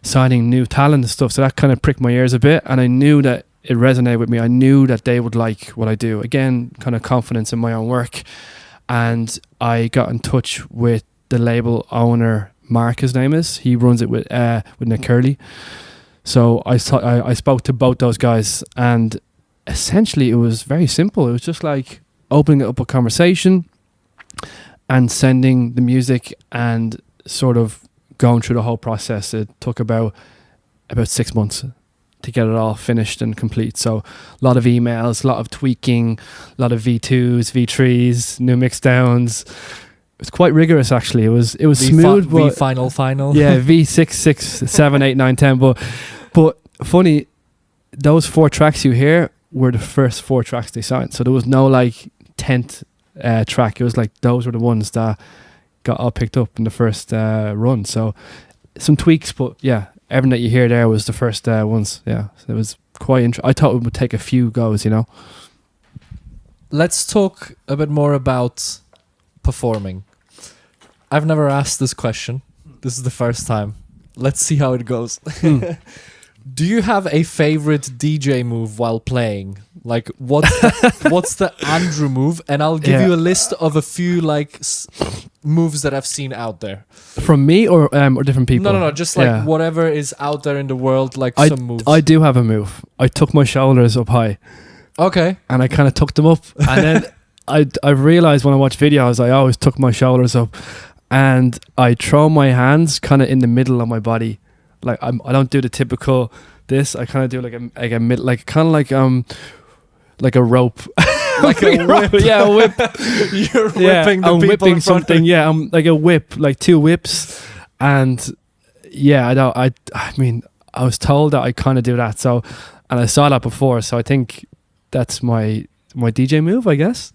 [SPEAKER 2] signing new talent and stuff. So that kind of pricked my ears a bit, and I knew that it resonated with me. I knew that they would like what I do. Again, kind of confidence in my own work. And I got in touch with the label owner, Mark, his name is. He runs it with Nick Curley. So I spoke to both those guys, and essentially it was very simple. It was just like opening up a conversation and sending the music and sort of going through the whole process. It took about 6 months to get it all finished and complete. So a lot of emails, a lot of tweaking, a lot of V2s, V3s, new mix downs. It was quite rigorous, actually. It was smooth.
[SPEAKER 1] V final.
[SPEAKER 2] Yeah, V6, 6, 7, 8, 9, 10. But funny, those 4 tracks you hear were the first 4 tracks they signed. So there was no like 10th track. It was like those were the ones that got all picked up in the first run. So some tweaks, but yeah, everything that you hear there was the first ones. Yeah, so it was quite interesting. I thought it would take a few goes, you know.
[SPEAKER 1] Let's talk a bit more about performing. I've never asked this question. This is the first time. Let's see how it goes. Do you have a favorite DJ move while playing? Like, what's the Andrew move? And I'll give you a list of a few like moves that I've seen out there. From
[SPEAKER 2] me or different people?
[SPEAKER 1] No. Just like whatever is out there in the world, like some moves.
[SPEAKER 2] I do have a move. I took my shoulders up high.
[SPEAKER 1] Okay.
[SPEAKER 2] And I kind of tucked them up. And then I realized when I watch videos, I always tuck my shoulders up. And I throw my hands kind of in the middle of my body. Like I don't do the typical this. I kind of do like a rope,
[SPEAKER 1] like a whip.
[SPEAKER 2] Yeah, a whip.
[SPEAKER 1] You're whipping the
[SPEAKER 2] I'm
[SPEAKER 1] people
[SPEAKER 2] whipping
[SPEAKER 1] in front
[SPEAKER 2] something. Yeah, I'm like a whip, like 2 whips, and yeah, I mean, I was told that I kind of do that. So, and I saw that before. So I think that's my DJ move, I guess.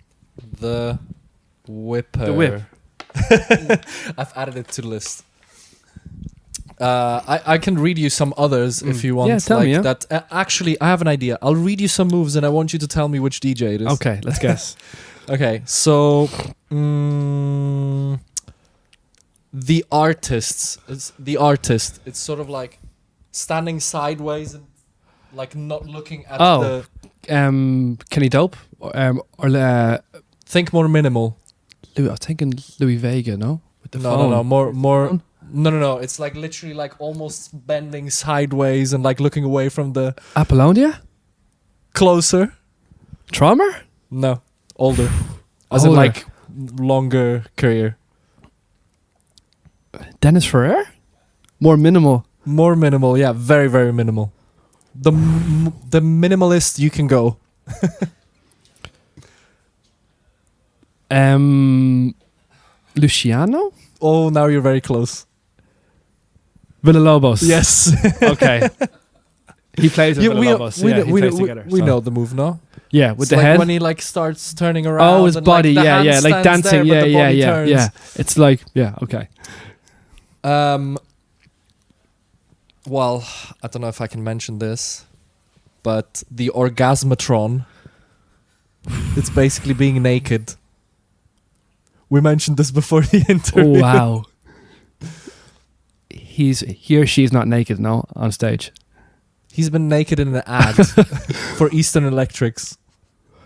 [SPEAKER 1] The whipper.
[SPEAKER 2] The whip.
[SPEAKER 1] I've added it to the list. I can read you some others if you want.
[SPEAKER 2] Yeah, tell me. Yeah.
[SPEAKER 1] That. Actually, I have an idea. I'll read you some moves, and I want you to tell me which DJ it is.
[SPEAKER 2] Okay, let's guess.
[SPEAKER 1] Okay, so the artist. It's sort of like standing sideways and like not looking at the.
[SPEAKER 2] Kenny Dope or
[SPEAKER 1] think more minimal.
[SPEAKER 2] I was thinking Louis Vega. No, with the
[SPEAKER 1] phone. No, more. No. It's like literally like almost bending sideways and like looking away from the...
[SPEAKER 2] Apollonia?
[SPEAKER 1] Closer.
[SPEAKER 2] Traumer?
[SPEAKER 1] No. Older. As in like longer career.
[SPEAKER 2] Dennis Ferrer? More minimal.
[SPEAKER 1] More minimal, yeah. Very, very minimal. The minimalist you can go.
[SPEAKER 2] Luciano?
[SPEAKER 1] Oh, now you're very close.
[SPEAKER 2] Villalobos.
[SPEAKER 1] Yes.
[SPEAKER 2] Okay. He plays with a lot of us.
[SPEAKER 1] We,
[SPEAKER 2] Yeah, he
[SPEAKER 1] we,
[SPEAKER 2] plays
[SPEAKER 1] we,
[SPEAKER 2] together.
[SPEAKER 1] we
[SPEAKER 2] so.
[SPEAKER 1] know the move, no?
[SPEAKER 2] Yeah, with
[SPEAKER 1] It's
[SPEAKER 2] the
[SPEAKER 1] like
[SPEAKER 2] head.
[SPEAKER 1] when he like starts turning around.
[SPEAKER 2] Oh, his
[SPEAKER 1] and,
[SPEAKER 2] body.
[SPEAKER 1] like, the
[SPEAKER 2] Yeah,
[SPEAKER 1] hand
[SPEAKER 2] like
[SPEAKER 1] stands
[SPEAKER 2] dancing.
[SPEAKER 1] there, but the
[SPEAKER 2] Yeah,
[SPEAKER 1] body
[SPEAKER 2] yeah,
[SPEAKER 1] turns.
[SPEAKER 2] yeah. It's like, yeah, okay.
[SPEAKER 1] Well, I don't know if I can mention this, but the orgasmatron. It's basically being naked. We mentioned this before the interview.
[SPEAKER 2] Oh, wow. He or she's not naked, no, on stage.
[SPEAKER 1] He's been naked in an ad for Eastern Electrics.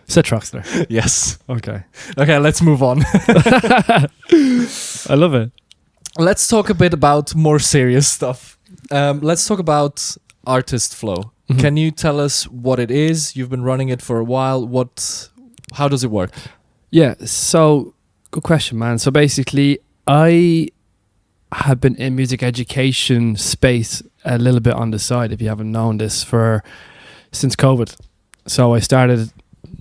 [SPEAKER 2] Citroxler.
[SPEAKER 1] Yes.
[SPEAKER 2] Okay.
[SPEAKER 1] Okay, let's move on.
[SPEAKER 2] I love it.
[SPEAKER 1] Let's talk a bit about more serious stuff. Let's talk about Artist Flow.
[SPEAKER 2] Mhm.
[SPEAKER 1] Can you tell us what it is? You've been running it for a while. How does it work?
[SPEAKER 2] Yeah, so good question, man. So basically, I have been in music education space a little bit on the side, if you haven't known this, since COVID. So I started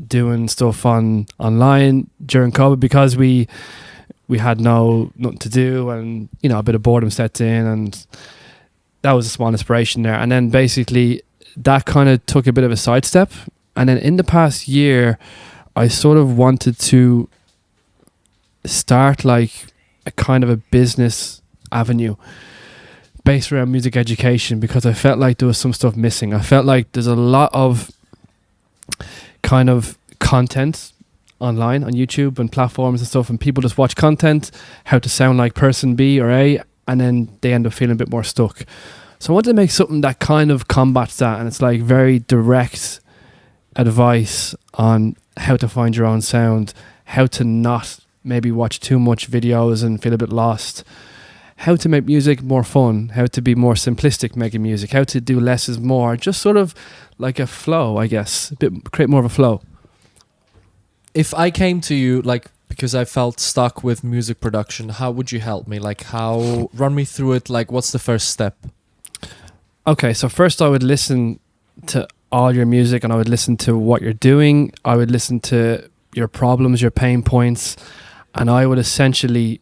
[SPEAKER 2] doing stuff online during COVID because we had nothing to do, and a bit of boredom set in, and that was a small inspiration there. And then basically that kind of took a bit of a sidestep, and then in the past year I sort of wanted to start like a kind of a business avenue based around music education, because I felt like there was some stuff missing. I felt like there's a lot of kind of content online on YouTube and platforms and stuff, and people just watch content, how to sound like person B or A, and then they end up feeling a bit more stuck. So I wanted to make something that kind of combats that, and it's like very direct advice on how to find your own sound, how to not maybe watch too much videos and feel a bit lost, how to make music more fun, how to be more simplistic making music, how to do less is more, just sort of like a flow, I guess, create more of a flow.
[SPEAKER 1] If I came to you, like, because I felt stuck with music production, how would you help me? Like, run me through it, like, what's the first step?
[SPEAKER 2] Okay, so first I would listen to all your music, and I would listen to what you're doing. I would listen to your problems, your pain points, and I would essentially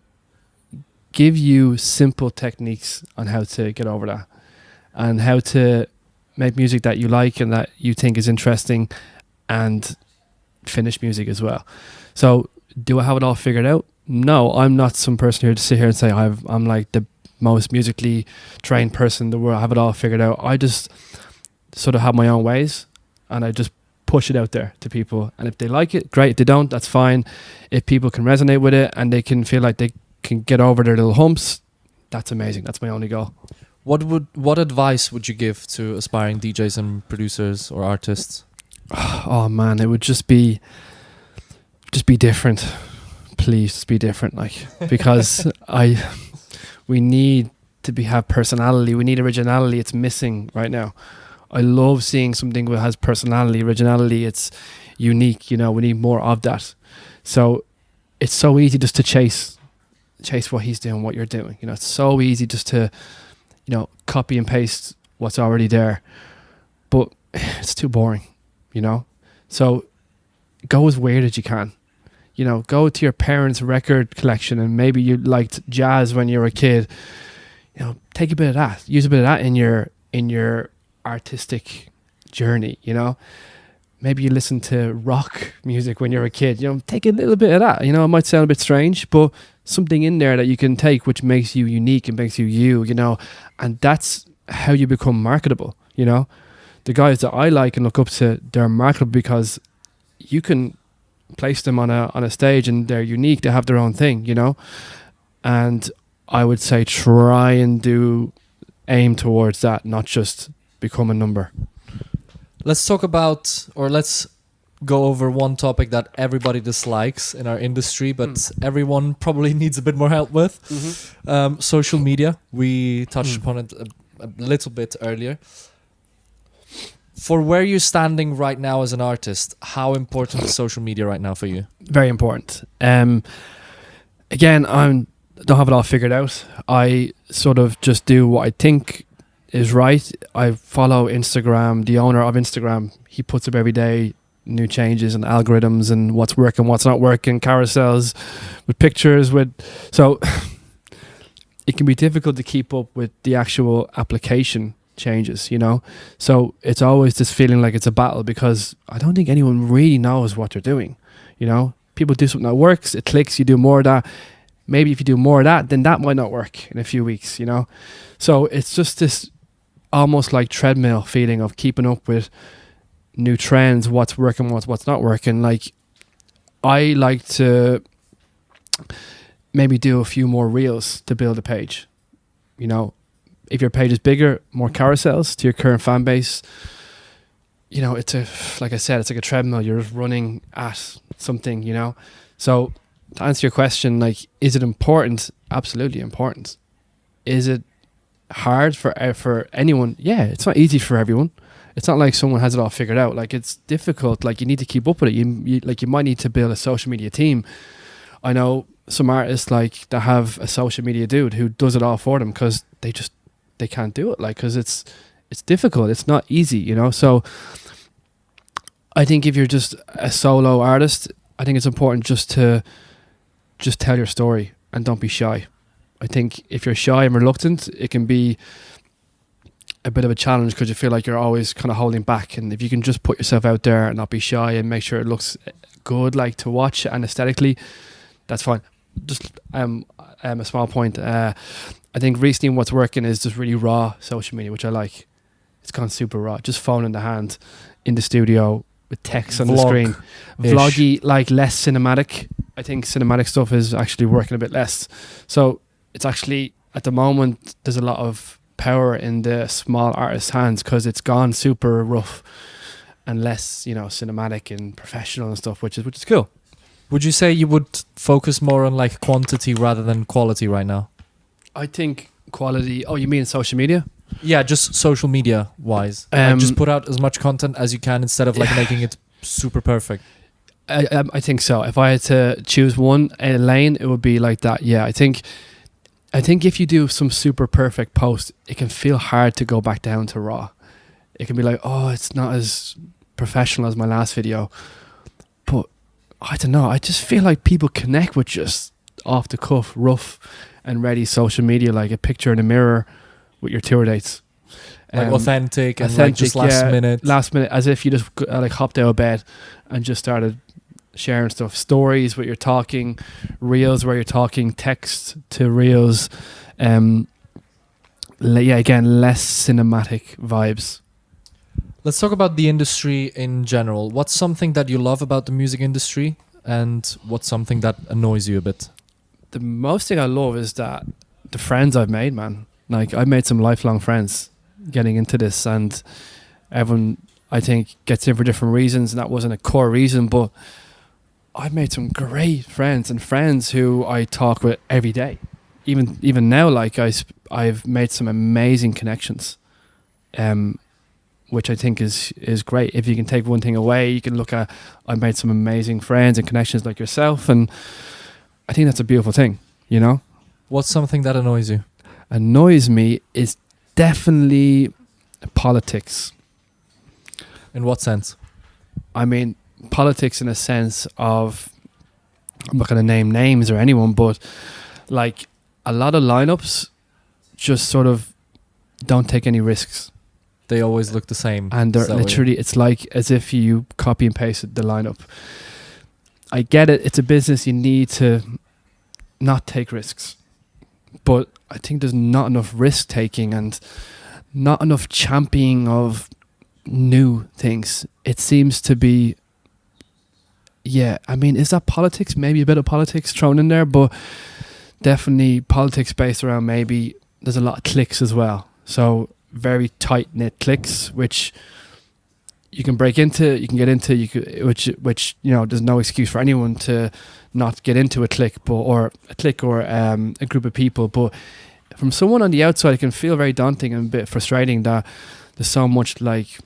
[SPEAKER 2] give you simple techniques on how to get over that and how to make music that you like and that you think is interesting, and finish music as well. So do I have it all figured out? No, I'm not some person here to sit here and say I'm like the most musically trained person in the world. I have it all figured out. I just sort of have my own ways, and I just push it out there to people, and if they like it, great. If they don't, that's fine. If people can resonate with it and they can feel like they can get over their little humps, that's amazing. That's my only goal.
[SPEAKER 1] What advice would you give to aspiring DJs and producers or artists?
[SPEAKER 2] Oh man, it would just be different. Please just be different, like, because we need to have personality. We need originality. It's missing right now. I love seeing something that has personality, originality. It's unique. We need more of that. So it's so easy just to chase what he's doing, what you're doing. It's so easy just to, copy and paste what's already there. But it's too boring, So go as weird as you can. Go to your parents' record collection, and maybe you liked jazz when you were a kid. Take a bit of that. Use a bit of that in your artistic journey. Maybe you listen to rock music when you're a kid. Take a little bit of that. It might sound a bit strange, but something in there that you can take, which makes you unique and makes you. And that's how you become marketable. The guys that I like and look up to, they're marketable because you can place them on a stage and they're unique. They have their own thing, and I would say try and aim towards that, not just become a number.
[SPEAKER 1] Let's talk about, or let's go over one topic that everybody dislikes in our industry, but everyone probably needs a bit more help with. Social media. We touched upon it a little bit earlier. For where you're standing right now as an artist, how important is social media right now for you?
[SPEAKER 2] Very important. Again, I don't have it all figured out. I sort of just do what I think is right. I follow Instagram. The owner of Instagram, he puts up every day new changes and algorithms and what's working, what's not working, carousels with pictures. So it can be difficult to keep up with the actual application changes, you know. So it's always this feeling like it's a battle, because I don't think anyone really knows what they're doing, you know. People do something that works, it clicks, you do more of that. Maybe if you do more of that, then that might not work in a few weeks, you know. So it's just this almost like treadmill feeling of keeping up with new trends, what's working, what's not working. Like, I like to maybe do a few more reels to build a page, you know. If your page is bigger, more carousels to your current fan base. You know, like I said, it's like a treadmill. You're just running at something, you know. So to answer your question, like, is it important? Absolutely important. Is it hard for anyone? Yeah, it's not easy for everyone. It's not like someone has it all figured out. Like, it's difficult. Like, you need to keep up with it. You might need to build a social media team. I know some artists like that have a social media dude who does it all for them, because they can't do it, like, because it's difficult. It's not easy, you know. So I think if you're just a solo artist, I think it's important just to tell your story and don't be shy. I think if you're shy and reluctant, it can be a bit of a challenge, because you feel like you're always kind of holding back. And if you can just put yourself out there and not be shy and make sure it looks good, like, to watch and aesthetically, that's fine. Just a small point. I think recently what's working is just really raw social media, which I like. It's gone super raw. Just phone in the hand, in the studio, with text on the screen. Vloggy, like, less cinematic. I think cinematic stuff is actually working a bit less. So it's actually, at the moment, there's a lot of power in the small artist's hands, because it's gone super rough and less, you know, cinematic and professional and stuff, which is cool.
[SPEAKER 1] Would you say you would focus more on like quantity rather than quality right now?
[SPEAKER 2] I think quality. Oh, you mean social media?
[SPEAKER 1] Yeah, just social media wise. Like, just put out as much content as you can instead of like making it super perfect.
[SPEAKER 2] I think so. If I had to choose one lane, it would be like that. Yeah, I think if you do some super perfect post, it can feel hard to go back down to raw. It can be like, oh, it's not as professional as my last video. But I don't know. I just feel like people connect with just off the cuff, rough and ready social media, like a picture in a mirror with your tour dates.
[SPEAKER 1] Like authentic, like just last minute,
[SPEAKER 2] as if you just like hopped out of bed and just started sharing stuff. Stories where you're talking, reels where you're talking, text to reels. Again, less cinematic vibes.
[SPEAKER 1] Let's talk about the industry in general. What's something that you love about the music industry, and what's something that annoys you a bit?
[SPEAKER 2] The most thing I love is that the friends I've made, man. Like, I've made some lifelong friends getting into this, and everyone, I think, gets in for different reasons, and that wasn't a core reason, but I've made some great friends, and friends who I talk with every day. Even now, like, I've made some amazing connections, which I think is great. If you can take one thing away, you can look at, I've made some amazing friends and connections like yourself, and I think that's a beautiful thing, you know?
[SPEAKER 1] What's something that annoys you?
[SPEAKER 2] Annoys me is definitely politics.
[SPEAKER 1] In what sense?
[SPEAKER 2] I mean, politics in a sense of, I'm not going to name names or anyone, but like a lot of lineups just sort of don't take any risks.
[SPEAKER 1] They always look the same.
[SPEAKER 2] And they're literally, it's like as if you copy and pasted the lineup. I get it. It's a business. You need to not take risks. But I think there's not enough risk taking and not enough championing of new things. It seems to be, yeah, I mean, is that politics? Maybe a bit of politics thrown in there, but definitely politics based around, maybe there's a lot of cliques as well. So very tight knit cliques, which you can break into, you can get into, which you know, there's no excuse for anyone to not get into a clique, or a group of people. But from someone on the outside, it can feel very daunting and a bit frustrating that there's so much like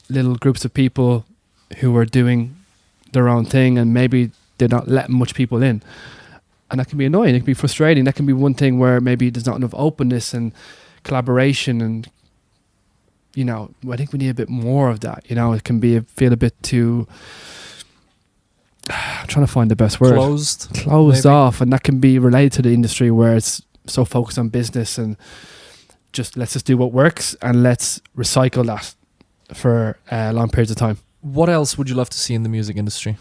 [SPEAKER 2] little groups of people who are doing their own thing, and maybe they're not letting much people in, and that can be annoying. It can be frustrating. That can be one thing where maybe there's not enough openness and collaboration, and you know, I think we need a bit more of that. You know, it can feel a bit too, I'm trying to find the best word. Closed off, and that can be related to the industry where it's so focused on business, and let's just do what works and let's recycle that for long periods of time.
[SPEAKER 1] What else would you love to see in the music industry?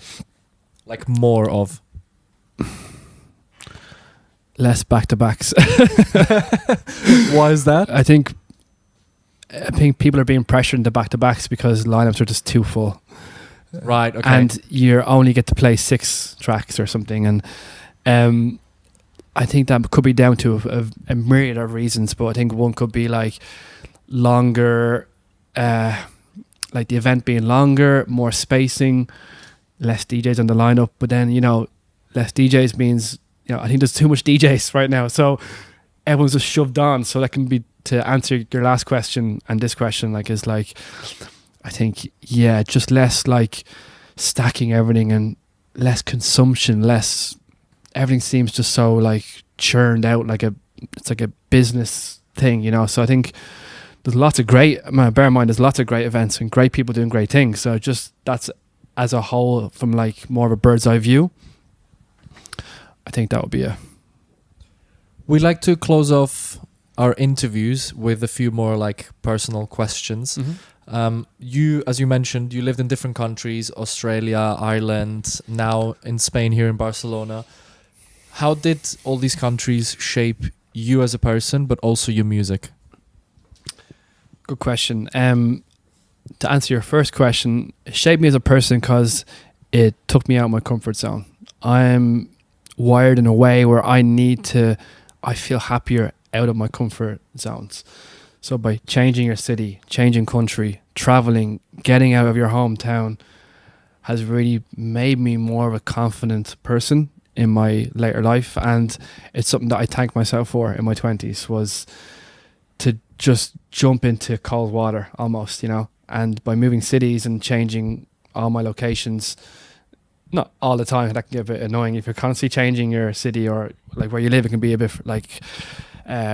[SPEAKER 1] Like more of?
[SPEAKER 2] Less back-to-backs.
[SPEAKER 1] Why is that?
[SPEAKER 2] I think people are being pressured into back-to-backs because lineups are just too full.
[SPEAKER 1] Right, okay.
[SPEAKER 2] And you only get to play 6 tracks or something. And I think that could be down to a myriad of reasons, but I think one could be like longer, like the event being longer, more spacing, less DJs on the lineup. But then, less DJs means, I think there's too much DJs right now. So everyone's just shoved on. So that can be, to answer your last question and this question, is I think, just less like stacking everything and less consumption, everything seems just so like churned out, it's like a business thing, So I think there's lots of bear in mind, there's lots of great events and great people doing great things. So just that's as a whole, from like more of a bird's eye view, I think that would be
[SPEAKER 1] We like to close off our interviews with a few more like personal questions.
[SPEAKER 2] Mm-hmm.
[SPEAKER 1] You, as you mentioned, you lived in different countries, Australia, Ireland, now in Spain, here in Barcelona. How did all these countries shape you as a person, but also your music?
[SPEAKER 2] Good question. To answer your first question, it shaped me as a person because it took me out of my comfort zone. I'm wired in a way where I feel happier out of my comfort zones. So by changing your city, changing country, traveling, getting out of your hometown has really made me more of a confident person in my later life. And it's something that I thank myself for in my 20s, was to just jump into cold water almost, and by moving cities and changing all my locations, not all the time, that can get a bit annoying. If you're constantly changing your city or like where you live, it can be a bit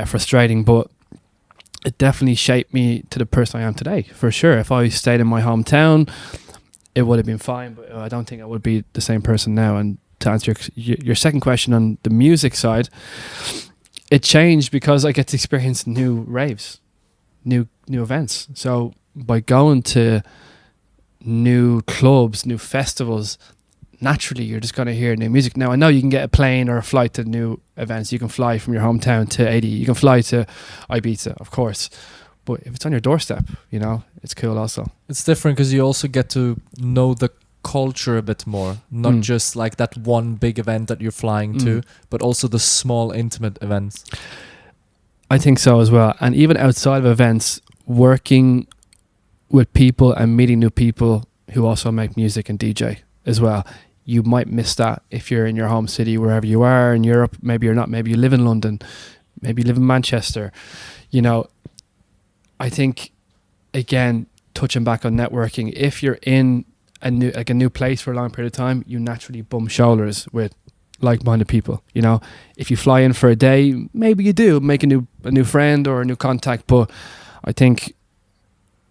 [SPEAKER 2] frustrating, but it definitely shaped me to the person I am today, for sure. If I stayed in my hometown, it would have been fine, but I don't think I would be the same person now. And to answer your second question on the music side, it changed because I get to experience new raves, new events. So by going to new clubs, new festivals, naturally you're just going to hear new music. Now I know you can get a plane or a flight to new events. You can fly from your hometown to 80. You can fly to Ibiza, of course. But if it's on your doorstep, it's cool also.
[SPEAKER 1] It's different because you also get to know the culture a bit more. Not just like that one big event that you're flying to, but also the small intimate events.
[SPEAKER 2] I think so as well. And even outside of events, working with people and meeting new people who also make music and DJ as well. You might miss that if you're in your home city, wherever you are in Europe. Maybe you're not. Maybe you live in London. Maybe you live in Manchester. I think, again, touching back on networking, if you're in a new place for a long period of time, you naturally bump shoulders with like-minded people. If you fly in for a day, maybe you do make a new friend or a new contact. But I think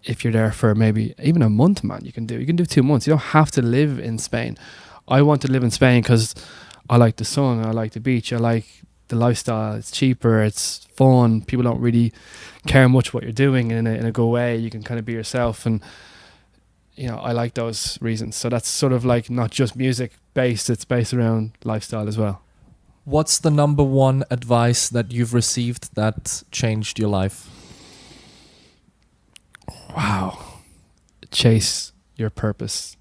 [SPEAKER 2] if you're there for maybe even a month, man, you can do 2 months. You don't have to live in Spain. I want to live in Spain because I like the sun, I like the beach, I like the lifestyle. It's cheaper, it's fun. People don't really care much what you're doing in a good way. You can kind of be yourself, and I like those reasons. So that's sort of like not just music based, it's based around lifestyle as well.
[SPEAKER 1] What's the number one advice that you've received that changed your life?
[SPEAKER 2] Wow. Chase your purpose.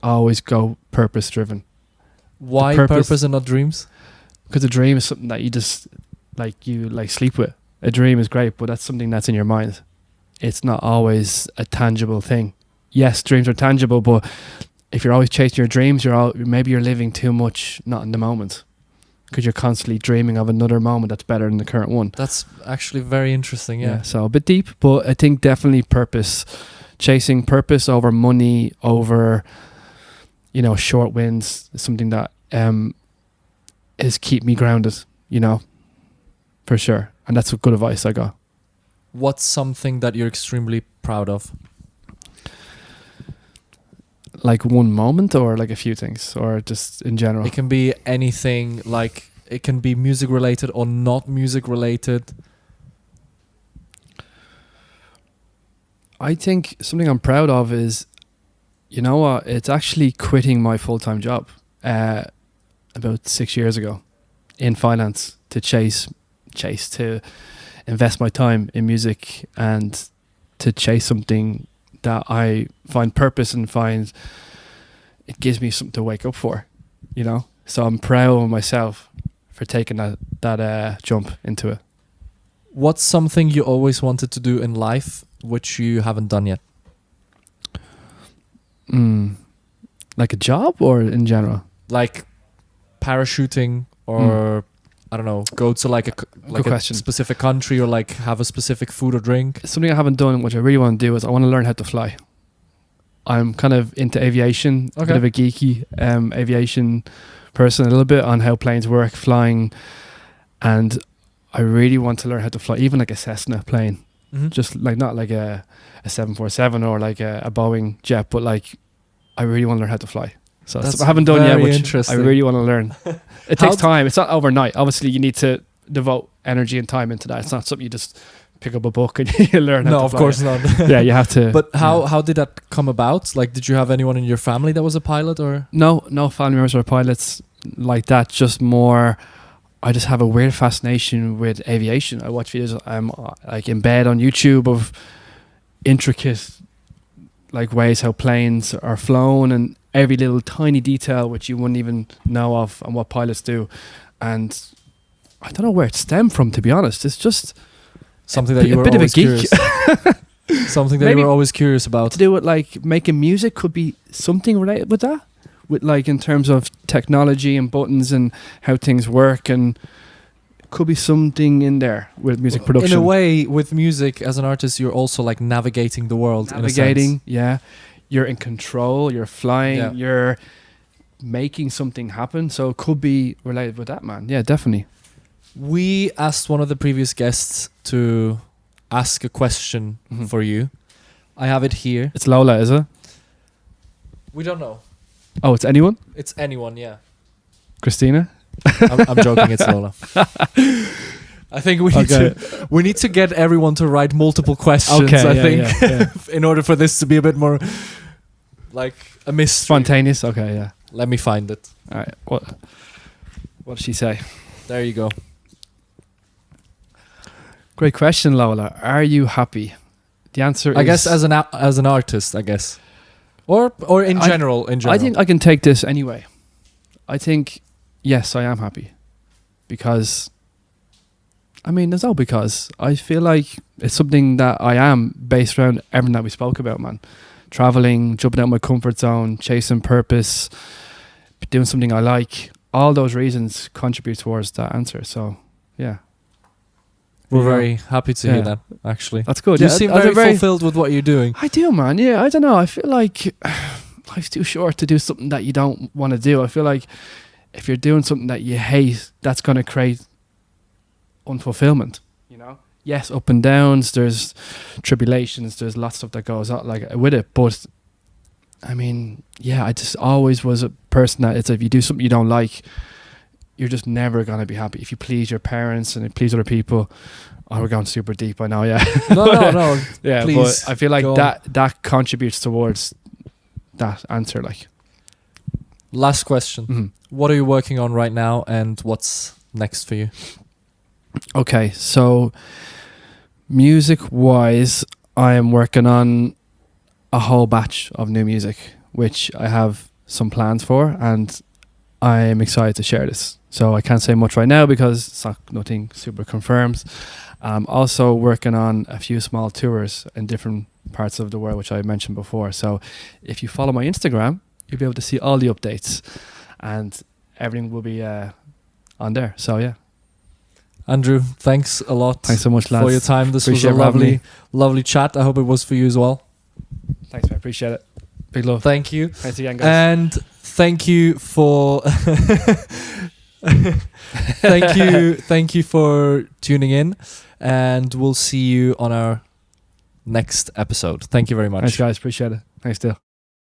[SPEAKER 2] Always go purpose driven.
[SPEAKER 1] Why purpose and not dreams?
[SPEAKER 2] Because a dream is something that you just sleep with. A dream is great, but that's something that's in your mind. It's not always a tangible thing. Yes, dreams are tangible, but if you're always chasing your dreams, maybe you're living too much not in the moment, because you're constantly dreaming of another moment that's better than the current one.
[SPEAKER 1] That's actually very interesting, yeah.
[SPEAKER 2] So a bit deep, but I think definitely purpose. Chasing purpose over money, over short wins is something that is keep me grounded, for sure. And that's a good advice I got.
[SPEAKER 1] What's something that you're extremely proud of?
[SPEAKER 2] Like one moment, or like a few things, or just in general?
[SPEAKER 1] It can be anything, like it can be music related or not music related.
[SPEAKER 2] I think something I'm proud of is, you know what, it's actually quitting my full-time job about 6 years ago in finance to to invest my time in music and to chase something that I find purpose and find it gives me something to wake up for, you know. So I'm proud of myself for taking that jump into it.
[SPEAKER 1] What's something you always wanted to do in life which you haven't done yet?
[SPEAKER 2] Like a job or in general?
[SPEAKER 1] Like parachuting or I don't know, go to like a specific country or like have a specific food or drink.
[SPEAKER 2] Something I haven't done, which I really want to do, is I want to learn how to fly. I'm kind of into aviation, a bit of a geeky aviation person, a little bit on how planes work, flying, and I really want to learn how to fly, even like a Cessna plane, just like not like a 747 or like a Boeing jet, but like I really want to learn how to fly. So that's I haven't done yet, which I really want to learn. It takes time. It's not overnight. Obviously, you need to devote energy and time into that. It's not something you just pick up a book and you learn how to fly. No, of
[SPEAKER 1] course not.
[SPEAKER 2] Yeah, you have to.
[SPEAKER 1] But how did that come about? Like, did you have anyone in your family that was a pilot or?
[SPEAKER 2] No family members are pilots like that. Just more, I just have a weird fascination with aviation. I watch videos. I'm like in bed on YouTube of intricate like ways how planes are flown and every little tiny detail which you wouldn't even know of and what pilots do. And I don't know where it stemmed from, to be honest. It's just
[SPEAKER 1] something that you were always curious. Something that you were always curious about.
[SPEAKER 2] To do with like making music could be something related with that, with like in terms of technology and buttons and how things work, and could be something in there with music production.
[SPEAKER 1] In a way, with music as an artist, you're also like navigating the world.
[SPEAKER 2] Navigating, yeah. You're in control. You're flying. You're making something happen. So it could be related with that, man. Yeah, definitely.
[SPEAKER 1] We asked one of the previous guests to ask a question for you. I have it here.
[SPEAKER 2] It's Lola, is it?
[SPEAKER 1] We don't know.
[SPEAKER 2] Oh, it's anyone?
[SPEAKER 1] It's anyone, yeah.
[SPEAKER 2] Christina?
[SPEAKER 1] I'm joking, it's Lola. I think we need to get everyone to write multiple questions, I think, in order for this to be a bit more like a mystery.
[SPEAKER 2] Spontaneous? Okay, yeah.
[SPEAKER 1] Let me find it.
[SPEAKER 2] All right. What did she say?
[SPEAKER 1] There you go.
[SPEAKER 2] Great question, Lola. Are you happy? The answer is...
[SPEAKER 1] I guess as an artist, I guess. Or in general.
[SPEAKER 2] I think I can take this anyway. I think, yes, I am happy. Because, I mean, there's no because. I feel like it's something that I am based around everything that we spoke about, man. Traveling, jumping out of my comfort zone, chasing purpose, doing something I like. All those reasons contribute towards that answer. So, yeah.
[SPEAKER 1] We're very happy to hear that, actually.
[SPEAKER 2] That's good.
[SPEAKER 1] You seem very fulfilled with what you're doing.
[SPEAKER 2] I do, man. Yeah, I don't know. I feel like life's too short to do something that you don't want to do. I feel like if you're doing something that you hate, that's going to create unfulfillment, you know? Yes, up and downs, there's tribulations, there's lots of stuff that goes on like with it. But, I mean, yeah, I just always was a person that it's if you do something you don't like, you're just never going to be happy. If you please your parents and you please other people, we're going super deep, I know, yeah.
[SPEAKER 1] No.
[SPEAKER 2] Yeah,
[SPEAKER 1] please,
[SPEAKER 2] but I feel like that contributes towards that answer. Like,
[SPEAKER 1] last question. What are you working on right now and what's next for you?
[SPEAKER 2] Okay, so music-wise, I am working on a whole batch of new music, which I have some plans for, and I am excited to share this. So I can't say much right now because it's nothing super confirmed. I'm also working on a few small tours in different parts of the world, which I mentioned before. So if you follow my Instagram, you'll be able to see all the updates and everything will be on there. So yeah.
[SPEAKER 1] Andrew, thanks a lot.
[SPEAKER 2] Thanks so much, lads.
[SPEAKER 1] For your time. This
[SPEAKER 2] Appreciate
[SPEAKER 1] was a lovely chat. I hope it was for you as well.
[SPEAKER 2] Thanks, man. Appreciate it. Big love.
[SPEAKER 1] Thank you.
[SPEAKER 2] Thanks again, guys.
[SPEAKER 1] And thank you for thank you for tuning in, and we'll see you on our next episode. Thank you very much.
[SPEAKER 2] Thanks, guys. Appreciate it. Thanks, Dale.